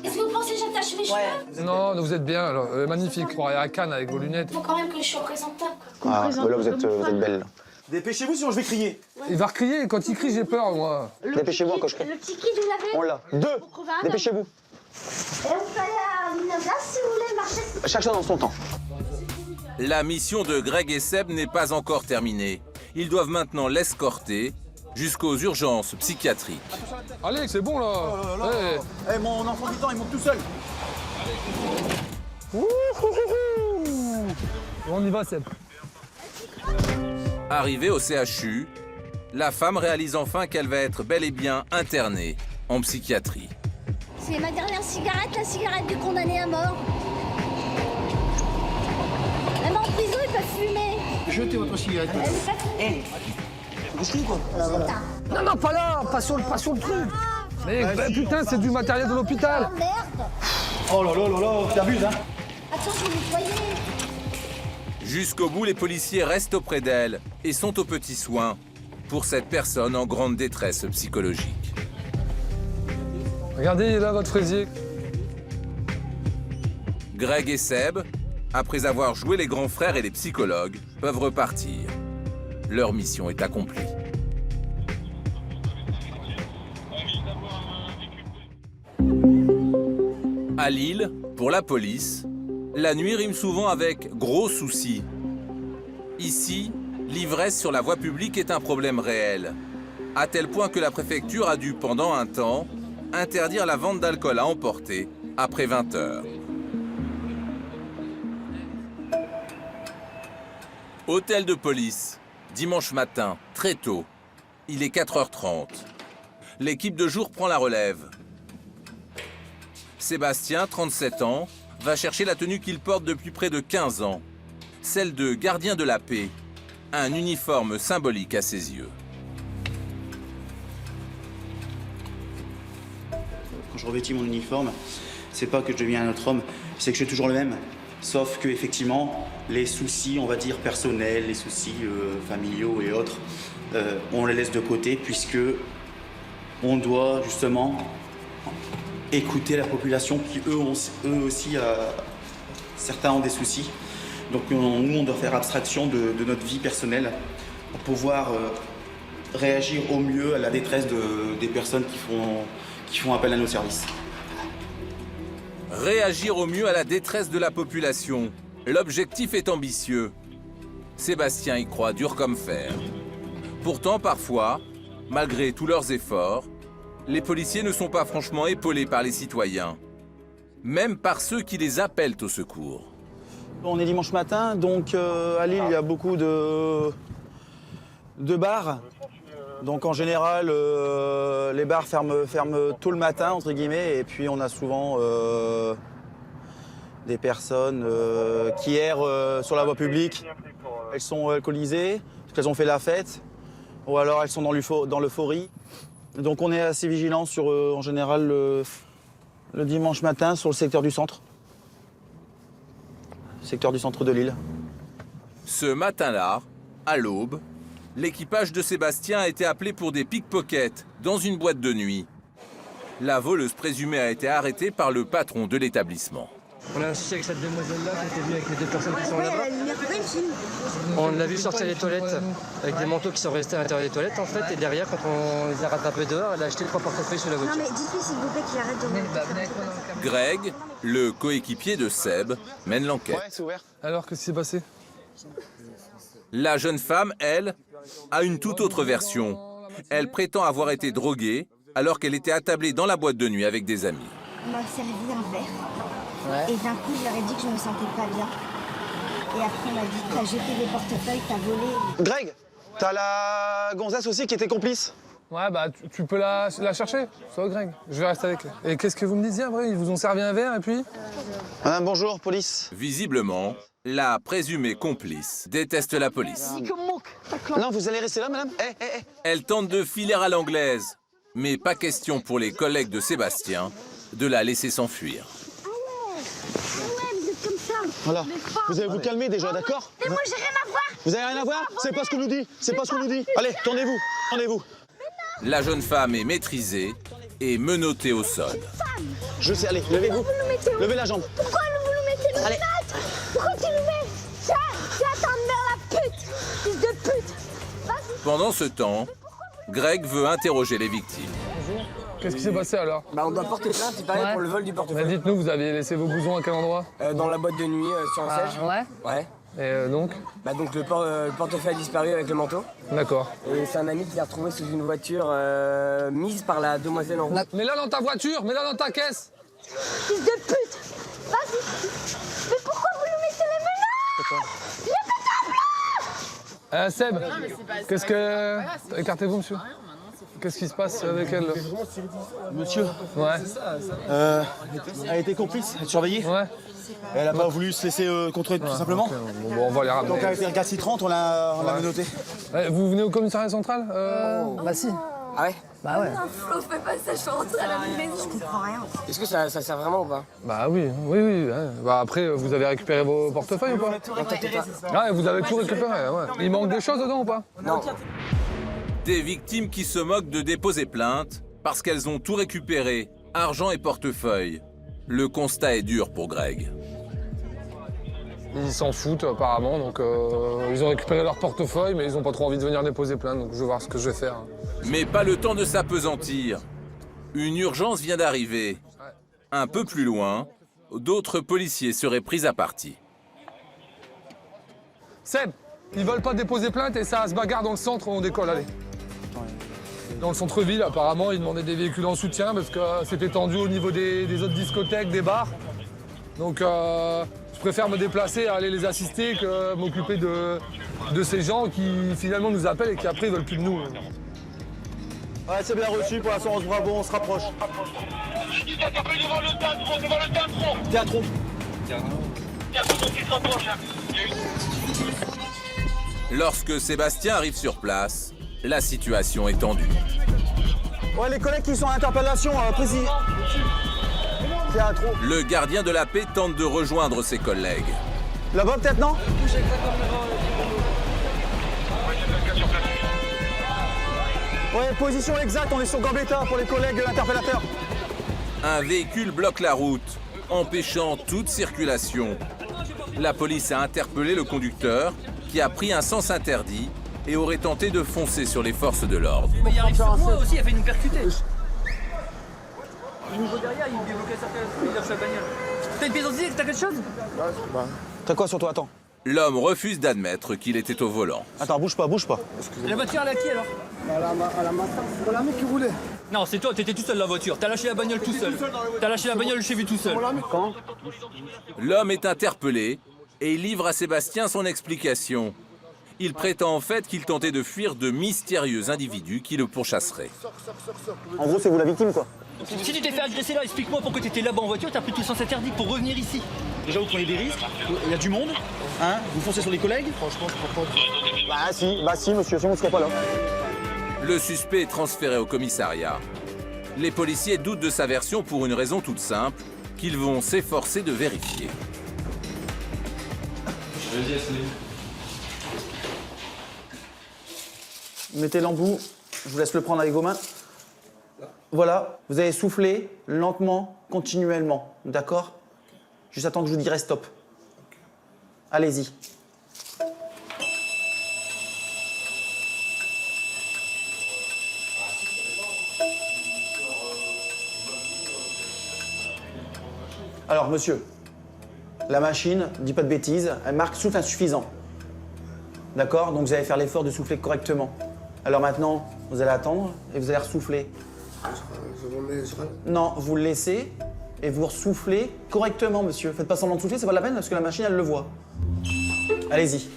Est-ce que vous pensez que j'attache mes cheveux? Non, vous êtes bien alors, magnifique, croyez à Cannes avec vos lunettes. Il faut quand même que je sois présentable. Ah, là, vous êtes belle. Dépêchez-vous sinon je vais crier. Il va recrier, quand il crie j'ai peur moi. Dépêchez-vous, quand je crie. Le petit kit, vous l'avez? On l'a. 2. Dépêchez-vous. Et vous allez à Vinogras si vous voulez marcher. Chaque chose dans son temps. La mission de Greg et Seb n'est pas encore terminée. Ils doivent maintenant l'escorter jusqu'aux urgences psychiatriques. Allez, c'est bon là. Eh, mon enfant du temps, il monte tout seul. On y va Seb. Arrivée au CHU, la femme réalise enfin qu'elle va être bel et bien internée en psychiatrie. C'est ma dernière cigarette, la cigarette du condamné à mort. Même en prison, ils peuvent fumer. Jetez votre cigarette. Elle est pas fumée. Non, non, pas là, pas sur le truc. Mais putain, c'est du matériel de l'hôpital. Oh merde. Oh là là là là, t'abuses, hein. Attends, je vais nettoyer. Jusqu'au bout, les policiers restent auprès d'elle et sont aux petits soins pour cette personne en grande détresse psychologique. Regardez, il est là votre fraisier. Greg et Seb, après avoir joué les grands frères et les psychologues, peuvent repartir. Leur mission est accomplie. À Lille, pour la police, la nuit rime souvent avec gros soucis. Ici, l'ivresse sur la voie publique est un problème réel, à tel point que la préfecture a dû, pendant un temps, interdire la vente d'alcool à emporter après 20 heures. Hôtel de police, dimanche matin, très tôt. Il est 4h30. L'équipe de jour prend la relève. Sébastien, 37 ans, va chercher la tenue qu'il porte depuis près de 15 ans, celle de gardien de la paix, un uniforme symbolique à ses yeux. Quand je revêtis mon uniforme, c'est pas que je deviens un autre homme, c'est que je suis toujours le même. Sauf que effectivement, les soucis, on va dire personnels, les soucis familiaux et autres, on les laisse de côté puisque on doit justement écouter la population qui eux aussi, certains ont des soucis. Donc nous, on doit faire abstraction de notre vie personnelle pour pouvoir réagir au mieux à la détresse des personnes qui font appel à nos services. Réagir au mieux à la détresse de la population. L'objectif est ambitieux. Sébastien y croit dur comme fer. Pourtant, parfois, malgré tous leurs efforts, les policiers ne sont pas franchement épaulés par les citoyens, même par ceux qui les appellent au secours. On est dimanche matin, donc à Lille, il y a beaucoup de bars. Donc en général, les bars ferment tôt le matin, entre guillemets, et puis on a souvent des personnes qui errent sur la voie publique. Elles sont alcoolisées, parce qu'elles ont fait la fête, ou alors elles sont dans l'euphorie. Donc on est assez vigilant sur, en général, le dimanche matin sur le secteur du centre. Secteur du centre de Lille. Ce matin-là, à l'aube, l'équipage de Sébastien a été appelé pour des pickpockets dans une boîte de nuit. La voleuse présumée a été arrêtée par le patron de l'établissement. On a un souci avec cette demoiselle-là qui était venue avec les deux personnes qui sont là-bas. Elle On l'a vu sortir des toilettes avec des manteaux qui sont restés à l'intérieur des toilettes en fait. Et derrière, quand on les a rattrapés dehors, elle a acheté 3 portefeuilles sous la voiture. Non mais dites-lui s'il vous plaît qu'il arrête de... Greg, le coéquipier de Seb, mène l'enquête. Ouais, c'est ouvert. Alors, qu'est-ce qui s'est passé? La jeune femme, elle, a une toute autre version. Elle prétend avoir été droguée alors qu'elle était attablée dans la boîte de nuit avec des amis. On m'a servi un verre. Et d'un coup, je leur ai dit que je me sentais pas bien. Et après, on m'a dit t'as jeté des portefeuilles, t'as volé. Greg, t'as la gonzesse aussi qui était complice. Ouais, bah tu peux la chercher, ça va Greg. Je vais rester avec elle. Et qu'est-ce que vous me disiez après? Ils vous ont servi un verre et puis? Madame, bonjour, police. Visiblement, La présumée complice déteste la police. Non, vous allez rester là, madame. Elle tente de filer à l'anglaise, mais pas question pour les collègues de Sébastien de la laisser s'enfuir. Voilà. Vous allez vous calmer déjà, d'accord? Mais moi, j'ai rien à voir. Vous avez rien à voir? C'est pas ce qu'on nous dit. C'est pas ce qu'on nous dit. Allez, tournez-vous. Tournez-vous. La jeune femme est maîtrisée et menottée au sol. Je sais, allez, levez-vous. Levez la jambe. Pourquoi vous nous mettez le menottes? Pourquoi tu nous mets? Ça, ta mère la pute. Fils de pute. Pendant ce temps, Greg veut interroger les victimes. Qu'est-ce qui s'est passé alors? Bah on doit porter plainte, il paraît, pour le vol du portefeuille. Dites-nous, vous avez laissé vos blousons à quel endroit? Dans la boîte de nuit, sur le siège. Ouais. Et donc? Bah donc le portefeuille a disparu avec le manteau. D'accord. Et c'est un ami qui l'a retrouvé sous une voiture mise par la demoiselle en route. Mets-la dans ta voiture, mets-la dans ta caisse. Fils de pute. Vas-y. Mais pourquoi vous nous mettez les menottes? Je pète un Seb, qu'est-ce que... Écartez-vous, monsieur. Qu'est-ce qui se passe avec elle? Monsieur. Ouais. Elle a été complice, elle surveillée. Ouais. Elle a pas voulu se laisser contrôler tout simplement. Okay. Bon, on va les ramener. Donc avec les récalcitrantes, on l'a menotté. Vous venez au commissariat central? Bah si. Ah ouais? Bah ouais. Flo, fais pas ça, je suis rentrée à la maison. Je comprends rien. Est-ce que ça sert vraiment ou pas? Bah oui. Ouais. Bah après, vous avez récupéré vos portefeuilles ou pas? Ouais, vous avez tout récupéré, ouais. Il manque des choses dedans ou pas? Non. Des victimes qui se moquent de déposer plainte parce qu'elles ont tout récupéré, argent et portefeuille. Le constat est dur pour Greg. Ils s'en foutent apparemment, donc ils ont récupéré leur portefeuille, mais ils n'ont pas trop envie de venir déposer plainte, donc je vais voir ce que je vais faire. Mais pas le temps de s'apesantir. Une urgence vient d'arriver. Un peu plus loin, d'autres policiers seraient pris à partie. Seb, ils veulent pas déposer plainte et ça se bagarre dans le centre où on décolle, allez. Dans le centre-ville, apparemment, ils demandaient des véhicules en soutien parce que c'était tendu au niveau des autres discothèques, des bars. Donc je préfère me déplacer à aller les assister que m'occuper de ces gens qui finalement nous appellent et qui après veulent plus de nous. Ouais, c'est bien reçu, pour l'instant on se bravo, on se rapproche. Devant le théâtre. Lorsque Sébastien arrive sur place, la situation est tendue. Ouais, les collègues qui sont à l'interpellation, précis. Théâtre. Le gardien de la paix tente de rejoindre ses collègues. Là-bas peut-être, non? Ouais, position exacte, on est sur Gambetta pour les collègues de l'interpellateur. Un véhicule bloque la route, empêchant toute circulation. La police a interpellé le conducteur, qui a pris un sens interdit et aurait tenté de foncer sur les forces de l'ordre. Mais il arrive sur moi aussi, il a fait nous percuter. Le nouveau derrière, il débloquait sa pièce, il lâche la bagnole. T'as une pièce d'identité, t'as quelque chose? T'as quoi sur toi? Attends. L'homme refuse d'admettre qu'il était au volant. Attends, bouge pas. La voiture, elle a qui alors? À la matin. C'est la mec qui roulait. Non, c'est toi, t'étais tout seul dans la voiture. T'as lâché la bagnole tout seul. T'as lâché la bagnole chez lui tout seul. Quand? L'homme est interpellé et livre à Sébastien son explication. Il prétend en fait qu'il tentait de fuir de mystérieux individus qui le pourchasseraient. En gros, c'est vous la victime, quoi. Si tu t'es fait agresser là, explique-moi pourquoi t'étais là-bas en voiture, t'as pris tout sens interdit pour revenir ici. Déjà, vous prenez des risques, il y a du monde, hein, vous foncez sur les collègues. Franchement, je comprends pas. Bah si, monsieur, sinon on serait pas là. Le suspect est transféré au commissariat. Les policiers doutent de sa version pour une raison toute simple, qu'ils vont s'efforcer de vérifier. Mettez l'embout, je vous laisse le prendre avec vos mains. Voilà, vous allez souffler lentement, continuellement, d'accord? Juste attendre que je vous dirai stop. Allez-y. Alors, monsieur, la machine, dis pas de bêtises, elle marque souffle insuffisant. D'accord? Donc vous allez faire l'effort de souffler correctement. Alors maintenant, vous allez attendre et vous allez ressouffler. Non, vous le laissez et vous ressoufflez correctement, monsieur. Faites pas semblant de souffler, c'est pas la peine parce que la machine, elle le voit. Allez-y.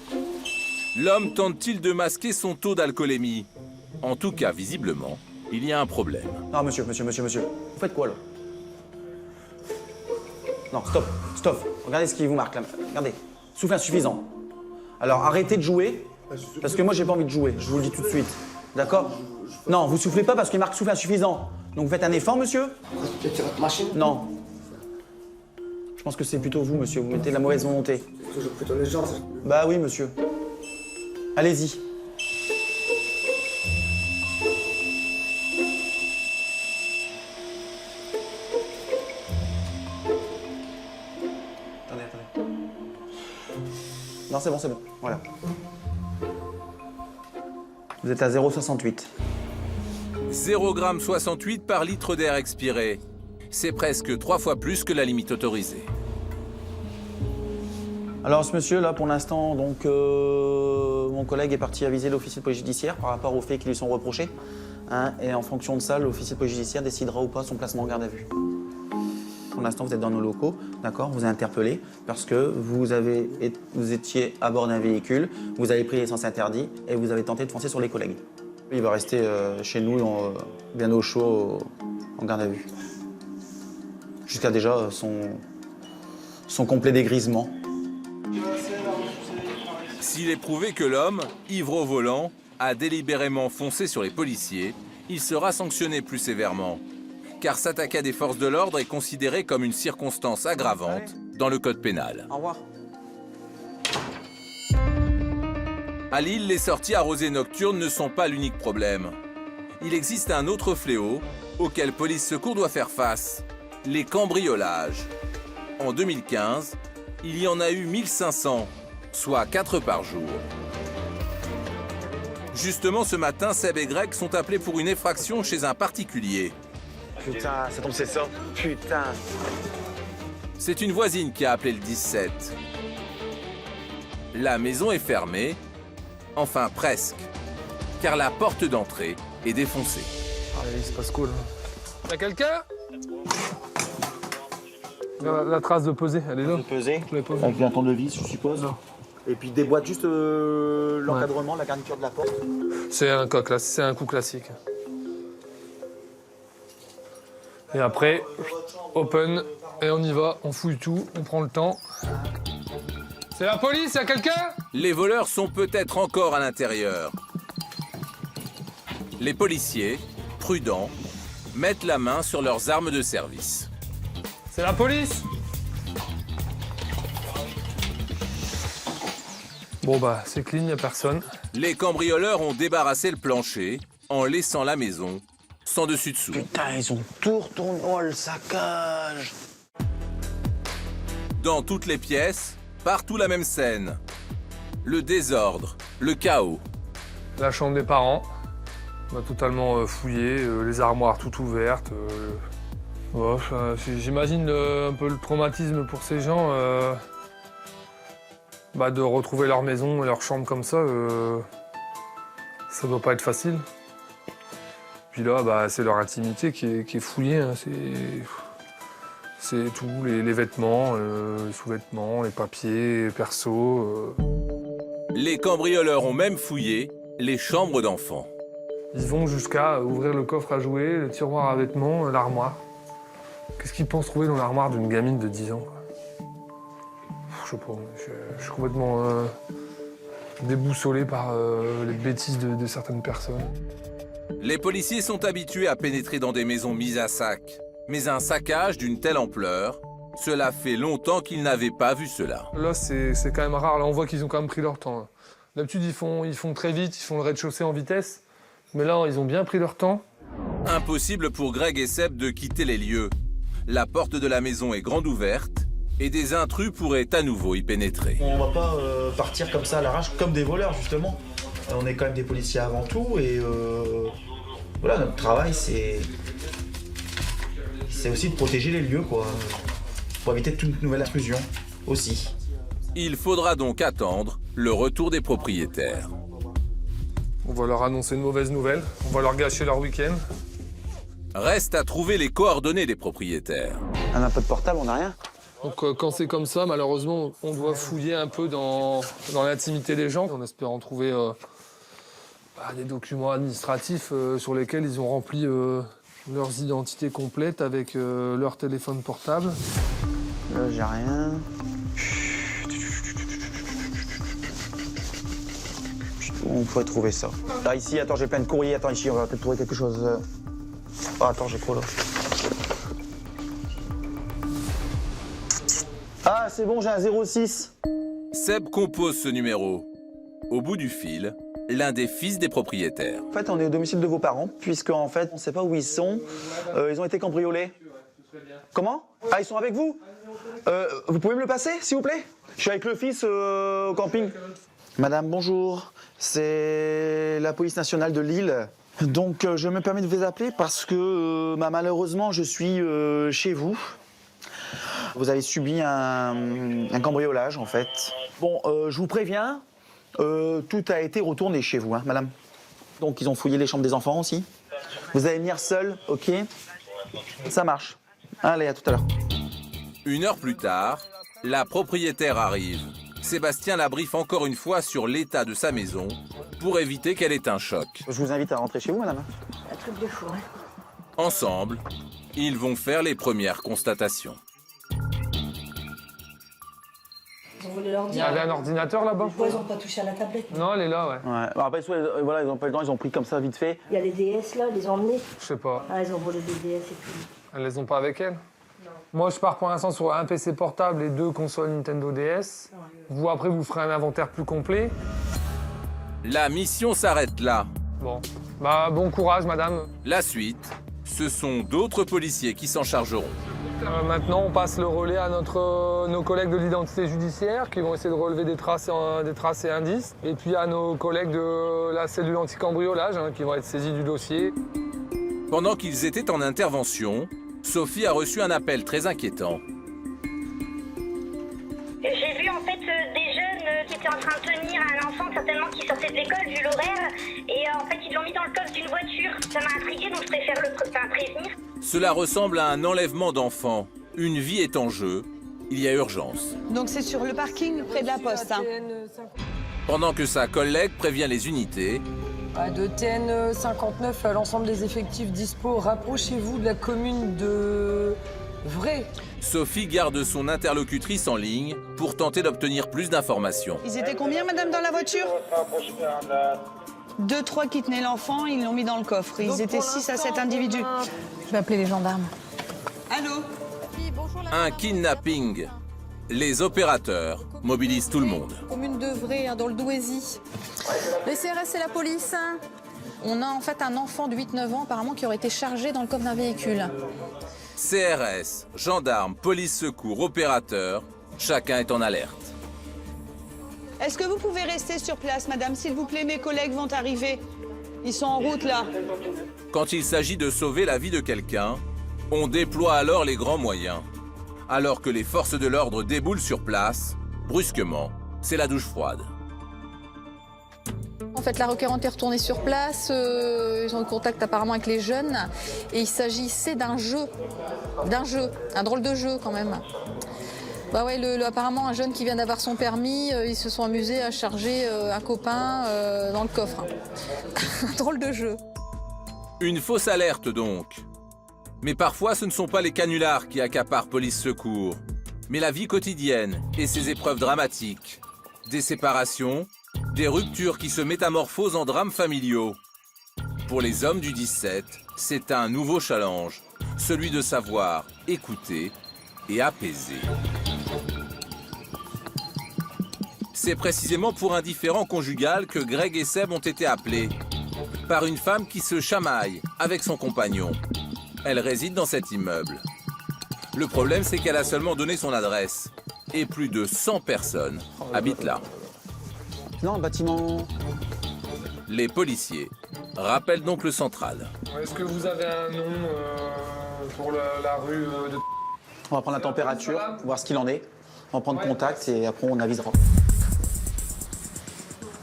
L'homme tente-t-il de masquer son taux d'alcoolémie? En tout cas, visiblement, il y a un problème. Non, monsieur. Vous faites quoi, là? Non, stop. Regardez ce qui vous marque, là. Regardez. Souffle insuffisant. Alors arrêtez de jouer, parce que moi j'ai pas envie de jouer, je vous le dis tout de suite. D'accord? Non, vous soufflez pas parce qu'il marque souffle insuffisant. Donc vous faites un effort, monsieur? Peut-être c'est votre machine? Non. Je pense que c'est plutôt vous, monsieur, vous mettez de la mauvaise volonté. Toujours plutôt les gens. Bah oui, monsieur. Allez-y. Attendez. Non, c'est bon. Voilà. Vous êtes à 0,68. 0,68 g par litre d'air expiré. C'est presque 3 fois plus que la limite autorisée. Alors, ce monsieur-là, pour l'instant, donc, mon collègue est parti aviser l'officier de police judiciaire par rapport aux faits qui lui sont reprochés. Hein, et en fonction de ça, l'officier de police judiciaire décidera ou pas son placement en garde à vue. Pour l'instant, vous êtes dans nos locaux, d'accord? Vous êtes interpellé parce que vous étiez à bord d'un véhicule, vous avez pris l'essence interdite et vous avez tenté de foncer sur les collègues. Il va rester chez nous, bien au chaud, en garde à vue. Jusqu'à déjà son complet dégrisement. S'il est prouvé que l'homme, ivre au volant, a délibérément foncé sur les policiers, il sera sanctionné plus sévèrement. Car s'attaquer à des forces de l'ordre est considéré comme une circonstance aggravante dans le code pénal. Au revoir. À Lille, les sorties arrosées nocturnes ne sont pas l'unique problème. Il existe un autre fléau auquel Police Secours doit faire face, les cambriolages. En 2015, il y en a eu 1500, soit 4 par jour. Justement, ce matin, Seb et Greg sont appelés pour une effraction chez un particulier. Putain, ça tombe, c'est ça. Putain. C'est une voisine qui a appelé le 17. La maison est fermée, enfin presque, car la porte d'entrée est défoncée. Allez, il se passe cool. Y'a quelqu'un? La trace de pesée, elle est là. De peser, Je l'ai posée. avec un tournevis, je suppose. Non. Et puis déboîte juste l'encadrement, la garniture de la porte. C'est un coup classique. Et après, open, et on y va, on fouille tout, on prend le temps. C'est la police, y'a quelqu'un? Les voleurs sont peut-être encore à l'intérieur. Les policiers, prudents, mettent la main sur leurs armes de service. C'est la police? Bon bah, c'est clean, y'a personne. Les cambrioleurs ont débarrassé le plancher en laissant la maison sans dessus-dessous. Putain, ils ont tout retourné. Oh, le saccage! Dans toutes les pièces, partout la même scène. Le désordre, le chaos. La chambre des parents, on a totalement fouillé, les armoires toutes ouvertes. J'imagine un peu le traumatisme pour ces gens, de retrouver leur maison et leur chambre comme ça doit pas être facile. Puis là, c'est leur intimité qui est fouillée, hein, c'est tout, les vêtements, les sous-vêtements, les papiers, perso. Les cambrioleurs ont même fouillé les chambres d'enfants. Ils vont jusqu'à ouvrir le coffre à jouets, le tiroir à vêtements, l'armoire. Qu'est-ce qu'ils pensent trouver dans l'armoire d'une gamine de 10 ans, quoi? Je sais pas, je suis complètement déboussolé par les bêtises de certaines personnes. Les policiers sont habitués à pénétrer dans des maisons mises à sac. Mais un saccage d'une telle ampleur, cela fait longtemps qu'ils n'avaient pas vu cela. Là, c'est quand même rare. Là, on voit qu'ils ont quand même pris leur temps. D'habitude, ils font très vite, ils font le rez-de-chaussée en vitesse. Mais là, ils ont bien pris leur temps. Impossible pour Greg et Seb de quitter les lieux. La porte de la maison est grande ouverte et des intrus pourraient à nouveau y pénétrer. On va pas partir comme ça à l'arrache, comme des voleurs, justement. On est quand même des policiers avant tout et voilà, notre travail, c'est aussi de protéger les lieux, quoi, pour éviter toute nouvelle intrusion aussi. Il faudra donc attendre le retour des propriétaires. On va leur annoncer une mauvaise nouvelle, on va leur gâcher leur week-end. Reste à trouver les coordonnées des propriétaires. On n'a pas de portable, on n'a rien. Donc quand c'est comme ça, malheureusement, on doit fouiller un peu dans l'intimité des gens, en espérant trouver des documents administratifs sur lesquels ils ont rempli leurs identités complètes avec leur téléphone portable. Là, j'ai rien. Où on pourrait trouver ça? Ah, ici, attends, j'ai plein de courriers. Attends, ici, on va peut-être trouver quelque chose. Oh, attends, j'ai quoi là? Ah, c'est bon, j'ai un 06. Seb compose ce numéro. Au bout du fil, l'un des fils des propriétaires. En fait, on est au domicile de vos parents, puisque en fait, on ne sait pas où ils sont. Ils ont été cambriolés. Comment? Ah, ils sont avec vous? Vous pouvez me le passer, s'il vous plaît? Je suis avec le fils au camping. Madame, bonjour. C'est la police nationale de Lille. Donc, je me permets de vous appeler parce que malheureusement, je suis chez vous. Vous avez subi un cambriolage, en fait. Bon, je vous préviens, tout a été retourné chez vous, hein, madame. Donc, ils ont fouillé les chambres des enfants aussi. Vous allez venir seul, ok? Ça marche. Allez, à tout à l'heure. 1 heure plus tard, la propriétaire arrive. Sébastien la briefe encore une fois sur l'état de sa maison pour éviter qu'elle ait un choc. Je vous invite à rentrer chez vous, madame. Un truc de fou, hein. Ensemble, ils vont faire les premières constatations. Vous voulez leur Il y dire? avait un ordinateur là-bas? Ils n'ont pas touché à la tablette. Non, elle est là, ouais. Ouais. Bon, après, soit, voilà, ils n'ont pas eu le temps, ils ont pris comme ça vite fait. Il y a les DS là, ils les ont emmenés. Je sais pas. Ah, ils ont volé des DS et puis. Elles les ont pas avec elles? Moi, je pars pour l'instant sur un PC portable et 2 consoles Nintendo DS. Vous, après, vous ferez un inventaire plus complet. La mission s'arrête là. Bon. Bah, bon courage, madame. La suite, ce sont d'autres policiers qui s'en chargeront. Maintenant, on passe le relais à nos collègues de l'identité judiciaire qui vont essayer de relever des traces et indices. Et puis à nos collègues de la cellule anti-cambriolage qui vont être saisis du dossier. Pendant qu'ils étaient en intervention, Sophie a reçu un appel très inquiétant. J'ai vu en fait des jeunes qui étaient en train de tenir un enfant certainement qui sortait de l'école vu l'horaire et en fait ils l'ont mis dans le coffre d'une voiture. Ça m'a intriguée donc je préfère le prévenir. Cela ressemble à un enlèvement d'enfant. Une vie est en jeu. Il y a urgence. Donc c'est sur le parking près de la poste. Hein. Pendant que sa collègue prévient les unités, De TN 59 à l'ensemble des effectifs dispo, rapprochez-vous de la commune de Vray. Sophie garde son interlocutrice en ligne pour tenter d'obtenir plus d'informations. Ils étaient combien, madame, dans la voiture? 2, 3 qui tenaient l'enfant, ils l'ont mis dans le coffre. Ils étaient 6 à 7 individus. Je vais appeler les gendarmes. Allô? Un kidnapping. Les opérateurs mobilisent tout le monde. Commune de Vray, dans le Douaisis. Les CRS et la police. On a en fait un enfant de 8-9 ans apparemment qui aurait été chargé dans le coffre d'un véhicule. CRS, gendarmes, police secours, opérateurs, chacun est en alerte. Est-ce que vous pouvez rester sur place, madame? S'il vous plaît, mes collègues vont arriver. Ils sont en route, là. Quand il s'agit de sauver la vie de quelqu'un, on déploie alors les grands moyens. Alors que les forces de l'ordre déboulent sur place, brusquement, c'est la douche froide. En fait, la requérante est retournée sur place. Ils ont eu contact apparemment avec les jeunes. Et il s'agissait d'un jeu. Un drôle de jeu quand même. Bah ouais, apparemment, un jeune qui vient d'avoir son permis, ils se sont amusés à charger un copain dans le coffre. Un drôle de jeu. Une fausse alerte donc. Mais parfois, ce ne sont pas les canulars qui accaparent police secours, mais la vie quotidienne et ses épreuves dramatiques. Des séparations, des ruptures qui se métamorphosent en drames familiaux. Pour les hommes du 17, c'est un nouveau challenge, celui de savoir écouter et apaiser. C'est précisément pour un différend conjugal que Greg et Seb ont été appelés. Par une femme qui se chamaille avec son compagnon. Elle réside dans cet immeuble. Le problème, c'est qu'elle a seulement donné son adresse. Et plus de 100 personnes habitent là. Non, bâtiment... Les policiers rappellent donc le central. Est-ce que vous avez un nom pour la rue de... On va prendre la température, voir ce qu'il en est. On va prendre contact et après on avisera.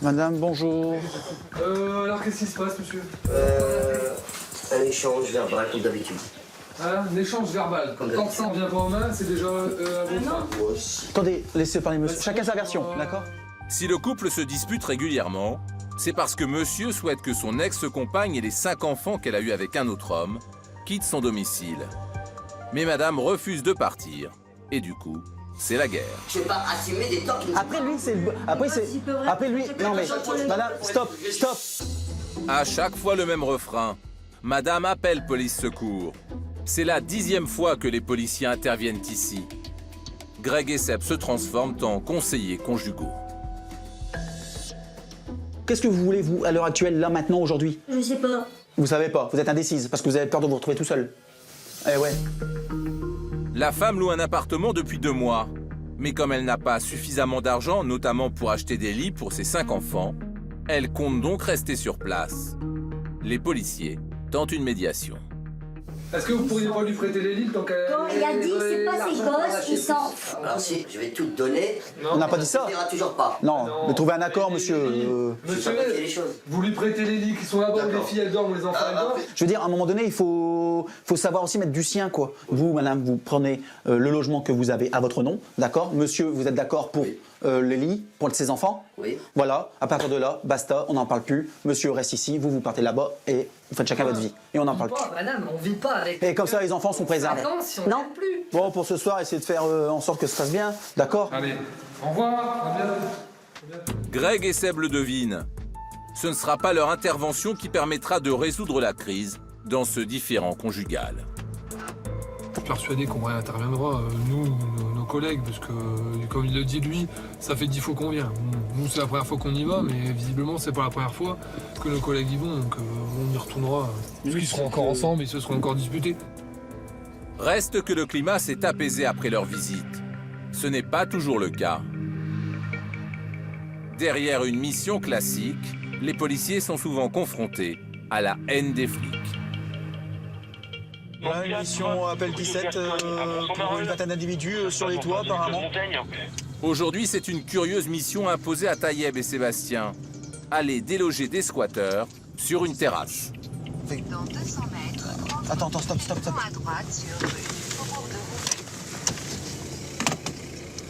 Madame, bonjour. Alors, qu'est-ce qui se passe, monsieur? Un échange verbal comme d'habitude. Un échange verbal. Quand ça en vient pas aux mains, c'est déjà un bon point. Attendez, laissez parler monsieur. Chacun sa version, d'accord? Si le couple se dispute régulièrement, c'est parce que monsieur souhaite que son ex-compagne et les 5 enfants qu'elle a eus avec un autre homme quittent son domicile. Mais madame refuse de partir. Et du coup, c'est la guerre. Je sais pas assumer des torts qui ne sont Après lui, c'est... Après lui... Non mais... Madame, stop. À chaque fois le même refrain. Madame appelle police secours. C'est la 10e fois que les policiers interviennent ici. Greg et Seb se transforment en conseillers conjugaux. Qu'est-ce que vous voulez, vous, à l'heure actuelle, là, maintenant, aujourd'hui? Je sais pas. Vous savez pas, vous êtes indécise, parce que vous avez peur de vous retrouver tout seul. Eh ouais. La femme loue un appartement depuis 2 mois. Mais comme elle n'a pas suffisamment d'argent, notamment pour acheter des lits pour ses 5 enfants, elle compte donc rester sur place. Les policiers tentent une médiation. Est-ce que vous pourriez pas lui prêter les lits tant qu'elle... Quand il a dit c'est pas ses gosses, il s'en... Alors si, je vais tout te donner. On n'a pas dit ça. Ça ira toujours pas. Non, de trouver un accord, monsieur. Monsieur, vous lui prêtez les lits qui sont là-bas où les filles elles dorment, où les enfants elles dorment. Je veux dire, à un moment donné, il faut savoir aussi mettre du sien, quoi. Vous, madame, vous prenez le logement que vous avez à votre nom, d'accord? Monsieur, vous êtes d'accord pour les lits, pour ses enfants? Oui. Voilà, à partir de là, basta, on n'en parle plus. Monsieur reste ici, vous partez là-bas et vous faites chacun votre vie. Et on n'en parle plus. Madame, on vit pas avec... Et comme ça, les enfants sont préservés. Attends, si on Non n'aime plus. Bon, pour ce soir, essayez de faire en sorte que ça se passe bien, d'accord? Allez, au revoir, à bientôt. Greg et Seb le devinent. Ce ne sera pas leur intervention qui permettra de résoudre la crise dans ce différend conjugal. Je suis persuadé qu'on réinterviendra, nous, nos collègues, parce que, comme il le dit lui, ça fait 10 fois qu'on vient. Nous, c'est la première fois qu'on y va, mais visiblement, c'est pas la première fois que nos collègues y vont, donc on y retournera. Ils seront encore ensemble, ils se seront encore disputés. Reste que le climat s'est apaisé après leur visite. Ce n'est pas toujours le cas. Derrière une mission classique, les policiers sont souvent confrontés à la haine des flics. Voilà, une mission appel 17 pour une vingtaine d'individus sur les toits, apparemment. Aujourd'hui, c'est une curieuse mission imposée à Tayeb et Sébastien. Aller déloger des squatteurs sur une terrasse. Dans 200 mètres, Attends, stop. à droite sur rue Faubourg de Roubaix.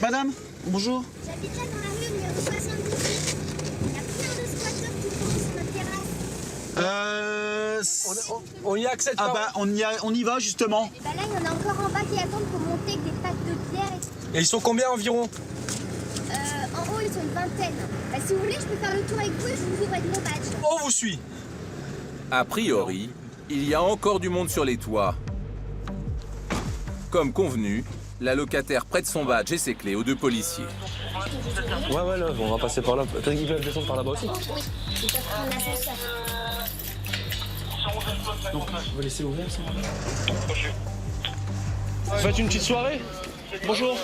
Madame, bonjour. J'habite là dans la rue numéro 78. Il y a plein de squatteurs qui tournent sur notre terrasse. On y accède Ah pas. bah, on y va, justement. Et bah là, il y en a encore en bas qui attendent pour monter avec des packs de pierre. Et ils sont combien environ? En haut, ils sont une vingtaine. Bah, si vous voulez, je peux faire le tour avec vous et je vous ouvre avec mon badge. On vous suit. A priori, il y a encore du monde sur les toits. Comme convenu, la locataire prête son badge et ses clés aux 2 policiers. Ouais, là, on va passer par là. Peut-être qu'ils peuvent descendre par là-bas aussi. Oui, ils peuvent prendre l'ascenseur. On va laisser ouvrir, ça. Vous faites une petite soirée? Bonjour.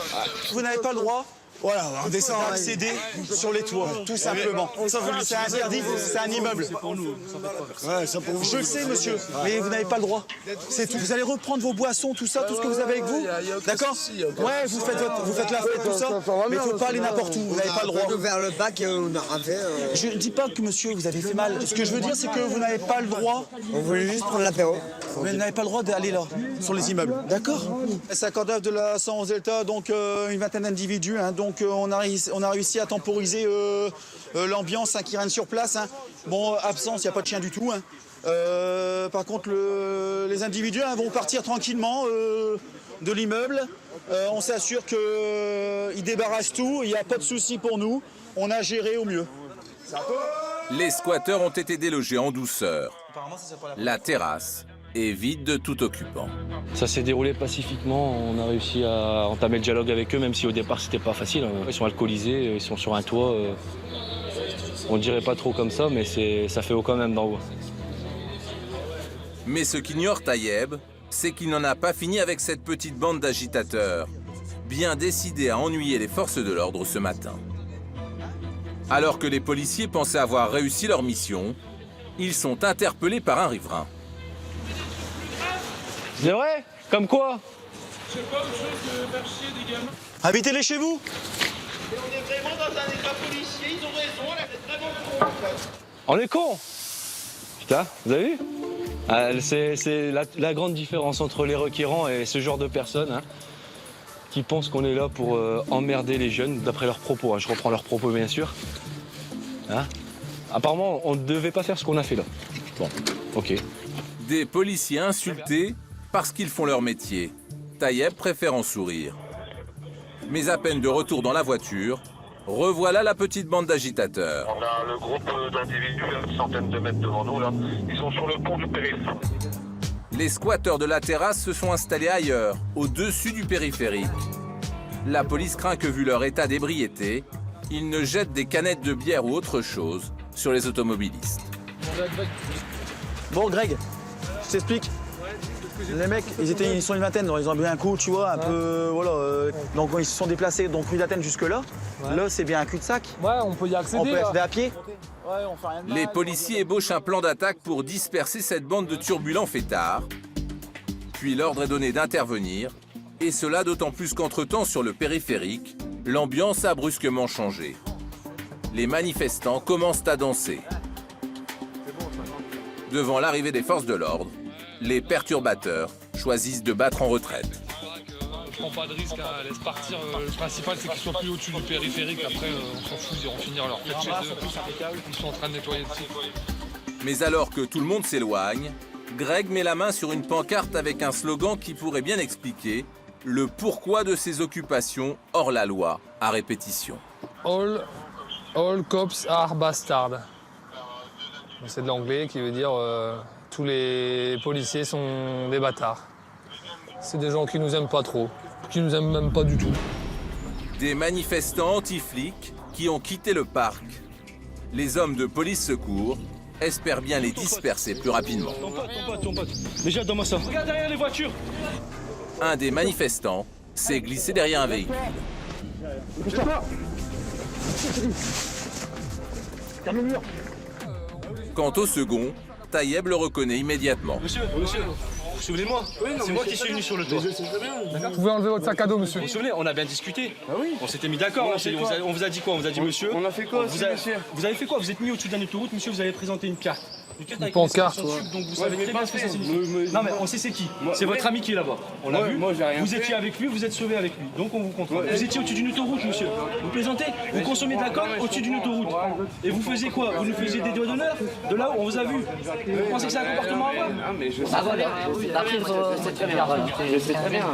Vous n'avez pas le droit. Voilà, on descend d'accéder sur les toits, tout simplement. C'est interdit, c'est un immeuble. Ouais, ça pour vous. Je le sais, monsieur, mais vous n'avez pas le droit. C'est tout. Vous allez reprendre vos boissons, tout ça, tout ce que vous avez avec vous. D'accord? Ouais, vous faites la fête, tout ça. Mais il ne faut pas aller n'importe où. Vous n'avez pas le droit. Vers le bac, on a rien fait. Je ne dis pas que, monsieur, vous avez fait mal. Ce que je veux dire, c'est que vous n'avez pas le droit. On voulait juste prendre l'apéro. Vous n'avez pas le droit d'aller là, sur les immeubles. D'accord? 59 de la 111 Delta, donc une vingtaine d'individus. Donc on a réussi à temporiser l'ambiance qui règne sur place. Bon, absence, il n'y a pas de chien du tout. Par contre, les individus vont partir tranquillement de l'immeuble. On s'assure qu'ils débarrassent tout, il n'y a pas de souci pour nous. On a géré au mieux. Les squatteurs ont été délogés en douceur. La terrasse est vide de tout occupant. Ça s'est déroulé pacifiquement, on a réussi à entamer le dialogue avec eux, même si au départ c'était pas facile. Ils sont alcoolisés, ils sont sur un toit. On dirait pas trop comme ça, mais ça fait haut quand même d'en haut. Mais ce qu'ignore Tayeb, c'est qu'il n'en a pas fini avec cette petite bande d'agitateurs, bien décidés à ennuyer les forces de l'ordre ce matin. Alors que les policiers pensaient avoir réussi leur mission, ils sont interpellés par un riverain. C'est vrai? Comme quoi? C'est pas autre chose de faire chier des gamins. Invitez-les chez vous. Et on est vraiment dans un état policier, ils ont raison, là, c'est vraiment con en fait. On est con. Putain, vous avez vu? C'est la grande différence entre les requérants et ce genre de personnes qui pensent qu'on est là pour emmerder les jeunes, d'après leurs propos. Je reprends leurs propos, bien sûr. Apparemment, on ne devait pas faire ce qu'on a fait là. Bon, ok. Des policiers insultés parce qu'ils font leur métier. Tayeb préfère en sourire. Mais à peine de retour dans la voiture, revoilà la petite bande d'agitateurs. On a le groupe d'individus à une centaine de mètres devant nous là. Ils sont sur le pont du périph'. Les squatteurs de la terrasse se sont installés ailleurs, au-dessus du périphérique. La police craint que, vu leur état d'ébriété, ils ne jettent des canettes de bière ou autre chose sur les automobilistes. Bon, Greg, je t'explique. Les mecs, ils sont une vingtaine, donc ils ont bu un coup, tu vois, un peu, voilà. Donc ils se sont déplacés, donc rue d'Athènes jusque-là. Là, c'est bien un cul-de-sac. Ouais, on peut y accéder. On peut accéder là. à pied. Les policiers ébauchent un plan d'attaque pour disperser cette bande de turbulents fêtards. Puis l'ordre est donné d'intervenir, et cela d'autant plus qu'entre-temps, sur le périphérique, l'ambiance a brusquement changé. Les manifestants commencent à danser. Devant l'arrivée des forces de l'ordre, les perturbateurs choisissent de battre en retraite. Je prends pas de risque, hein, laisse partir. Le principal, c'est qu'ils soient plus au-dessus du périphérique. Après, on s'en fout, ils iront finir leur fête chez eux. Ils sont en train de nettoyer le site. Mais alors que tout le monde s'éloigne, Greg met la main sur une pancarte avec un slogan qui pourrait bien expliquer le pourquoi de ces occupations hors la loi à répétition. All cops are bastards. C'est de l'anglais qui veut dire tous les policiers sont des bâtards. C'est des gens qui nous aiment pas trop, qui nous aiment même pas du tout. Des manifestants anti-flics qui ont quitté le parc. Les hommes de police secours espèrent bien les disperser plus rapidement. Ton pote. Déjà, donne-moi ça. Regarde derrière les voitures. Un des manifestants s'est glissé derrière un véhicule. Quant au second, Taïeb le reconnaît immédiatement. Monsieur, souvenez-moi, c'est moi qui suis venu sur le toit. Vous pouvez enlever votre sac à dos, monsieur. Vous vous souvenez, on a bien discuté. Ah oui. On s'était mis d'accord. On vous a dit quoi? On vous a dit monsieur. On a fait quoi aussi, monsieur? Vous avez fait quoi? Vous êtes mis au-dessus d'une autoroute, monsieur, vous avez présenté une carte. Une pancarte. Donc vous savez très bien ce que ça signifie. Non mais on sait c'est qui. C'est votre ami qui est là-bas. On l'a vu. Vous étiez avec lui, vous êtes sauvé avec lui. Donc on vous contrôle. Vous étiez au-dessus d'une autoroute, monsieur. Vous plaisantez? Vous consommez de l'alcool au-dessus d'une autoroute. Et vous faisiez quoi? Vous nous faisiez des doigts d'honneur? De là où on vous a vu. Vous pensez que c'est un comportement à avoir? Ah voilà, c'est très bien. Je sais très bien.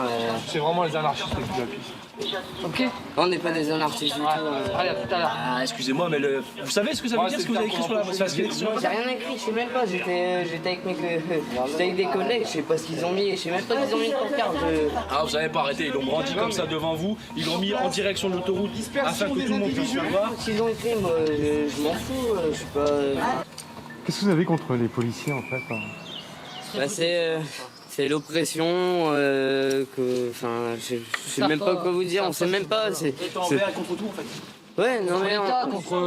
C'est vraiment les anarchistes qui Ok. On n'est pas des anarchistes du tout. Allez, à tout à l'heure. Ah, excusez-moi, mais vous savez ce que ça veut dire, ce que vous avez écrit sur la page? J'ai rien écrit, je sais même pas. J'étais avec des collègues, je sais pas ce qu'ils ont mis. Je sais même pas qu'ils ont mis une pancarte. Ah, vous savez pas arrêté, ils l'ont brandi comme ça devant vous. Ils l'ont mis en direction de l'autoroute afin que tout le monde puisse le voir. S'ils ont écrit, moi, je m'en fous. Je suis pas. Qu'est-ce que vous avez contre les policiers en fait? Bah, c'est l'oppression, enfin, je sais même pas quoi vous dire, on sait même pas. C'est contre tout en fait. Ouais, non mais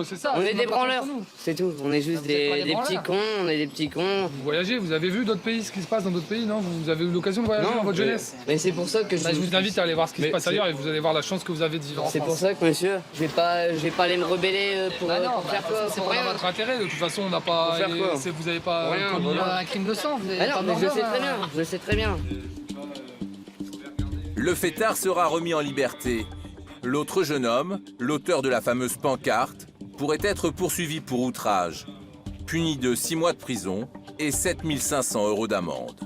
c'est ça. on est des branleurs, c'est tout. On est juste des petits cons, on est des petits cons. Vous voyagez, vous avez vu d'autres pays, ce qui se passe dans d'autres pays, non? Vous avez eu l'occasion de voyager dans votre jeunesse? Mais c'est pour ça que je vous invite à aller voir ce qui se passe ailleurs et vous allez voir la chance que vous avez de vivre en France. C'est pour ça que monsieur, je vais pas aller me rebeller pour faire quoi? C'est pas dans votre intérêt, de toute façon on n'a pas. Vous avez pas commis un crime de sang. Ah non, mais je sais très bien. Le fêtard sera remis en liberté. L'autre jeune homme, l'auteur de la fameuse pancarte, pourrait être poursuivi pour outrage, puni de 6 mois de prison et 7 500 € d'amende.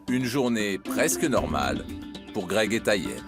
Une journée presque normale pour Greg et Taïeb.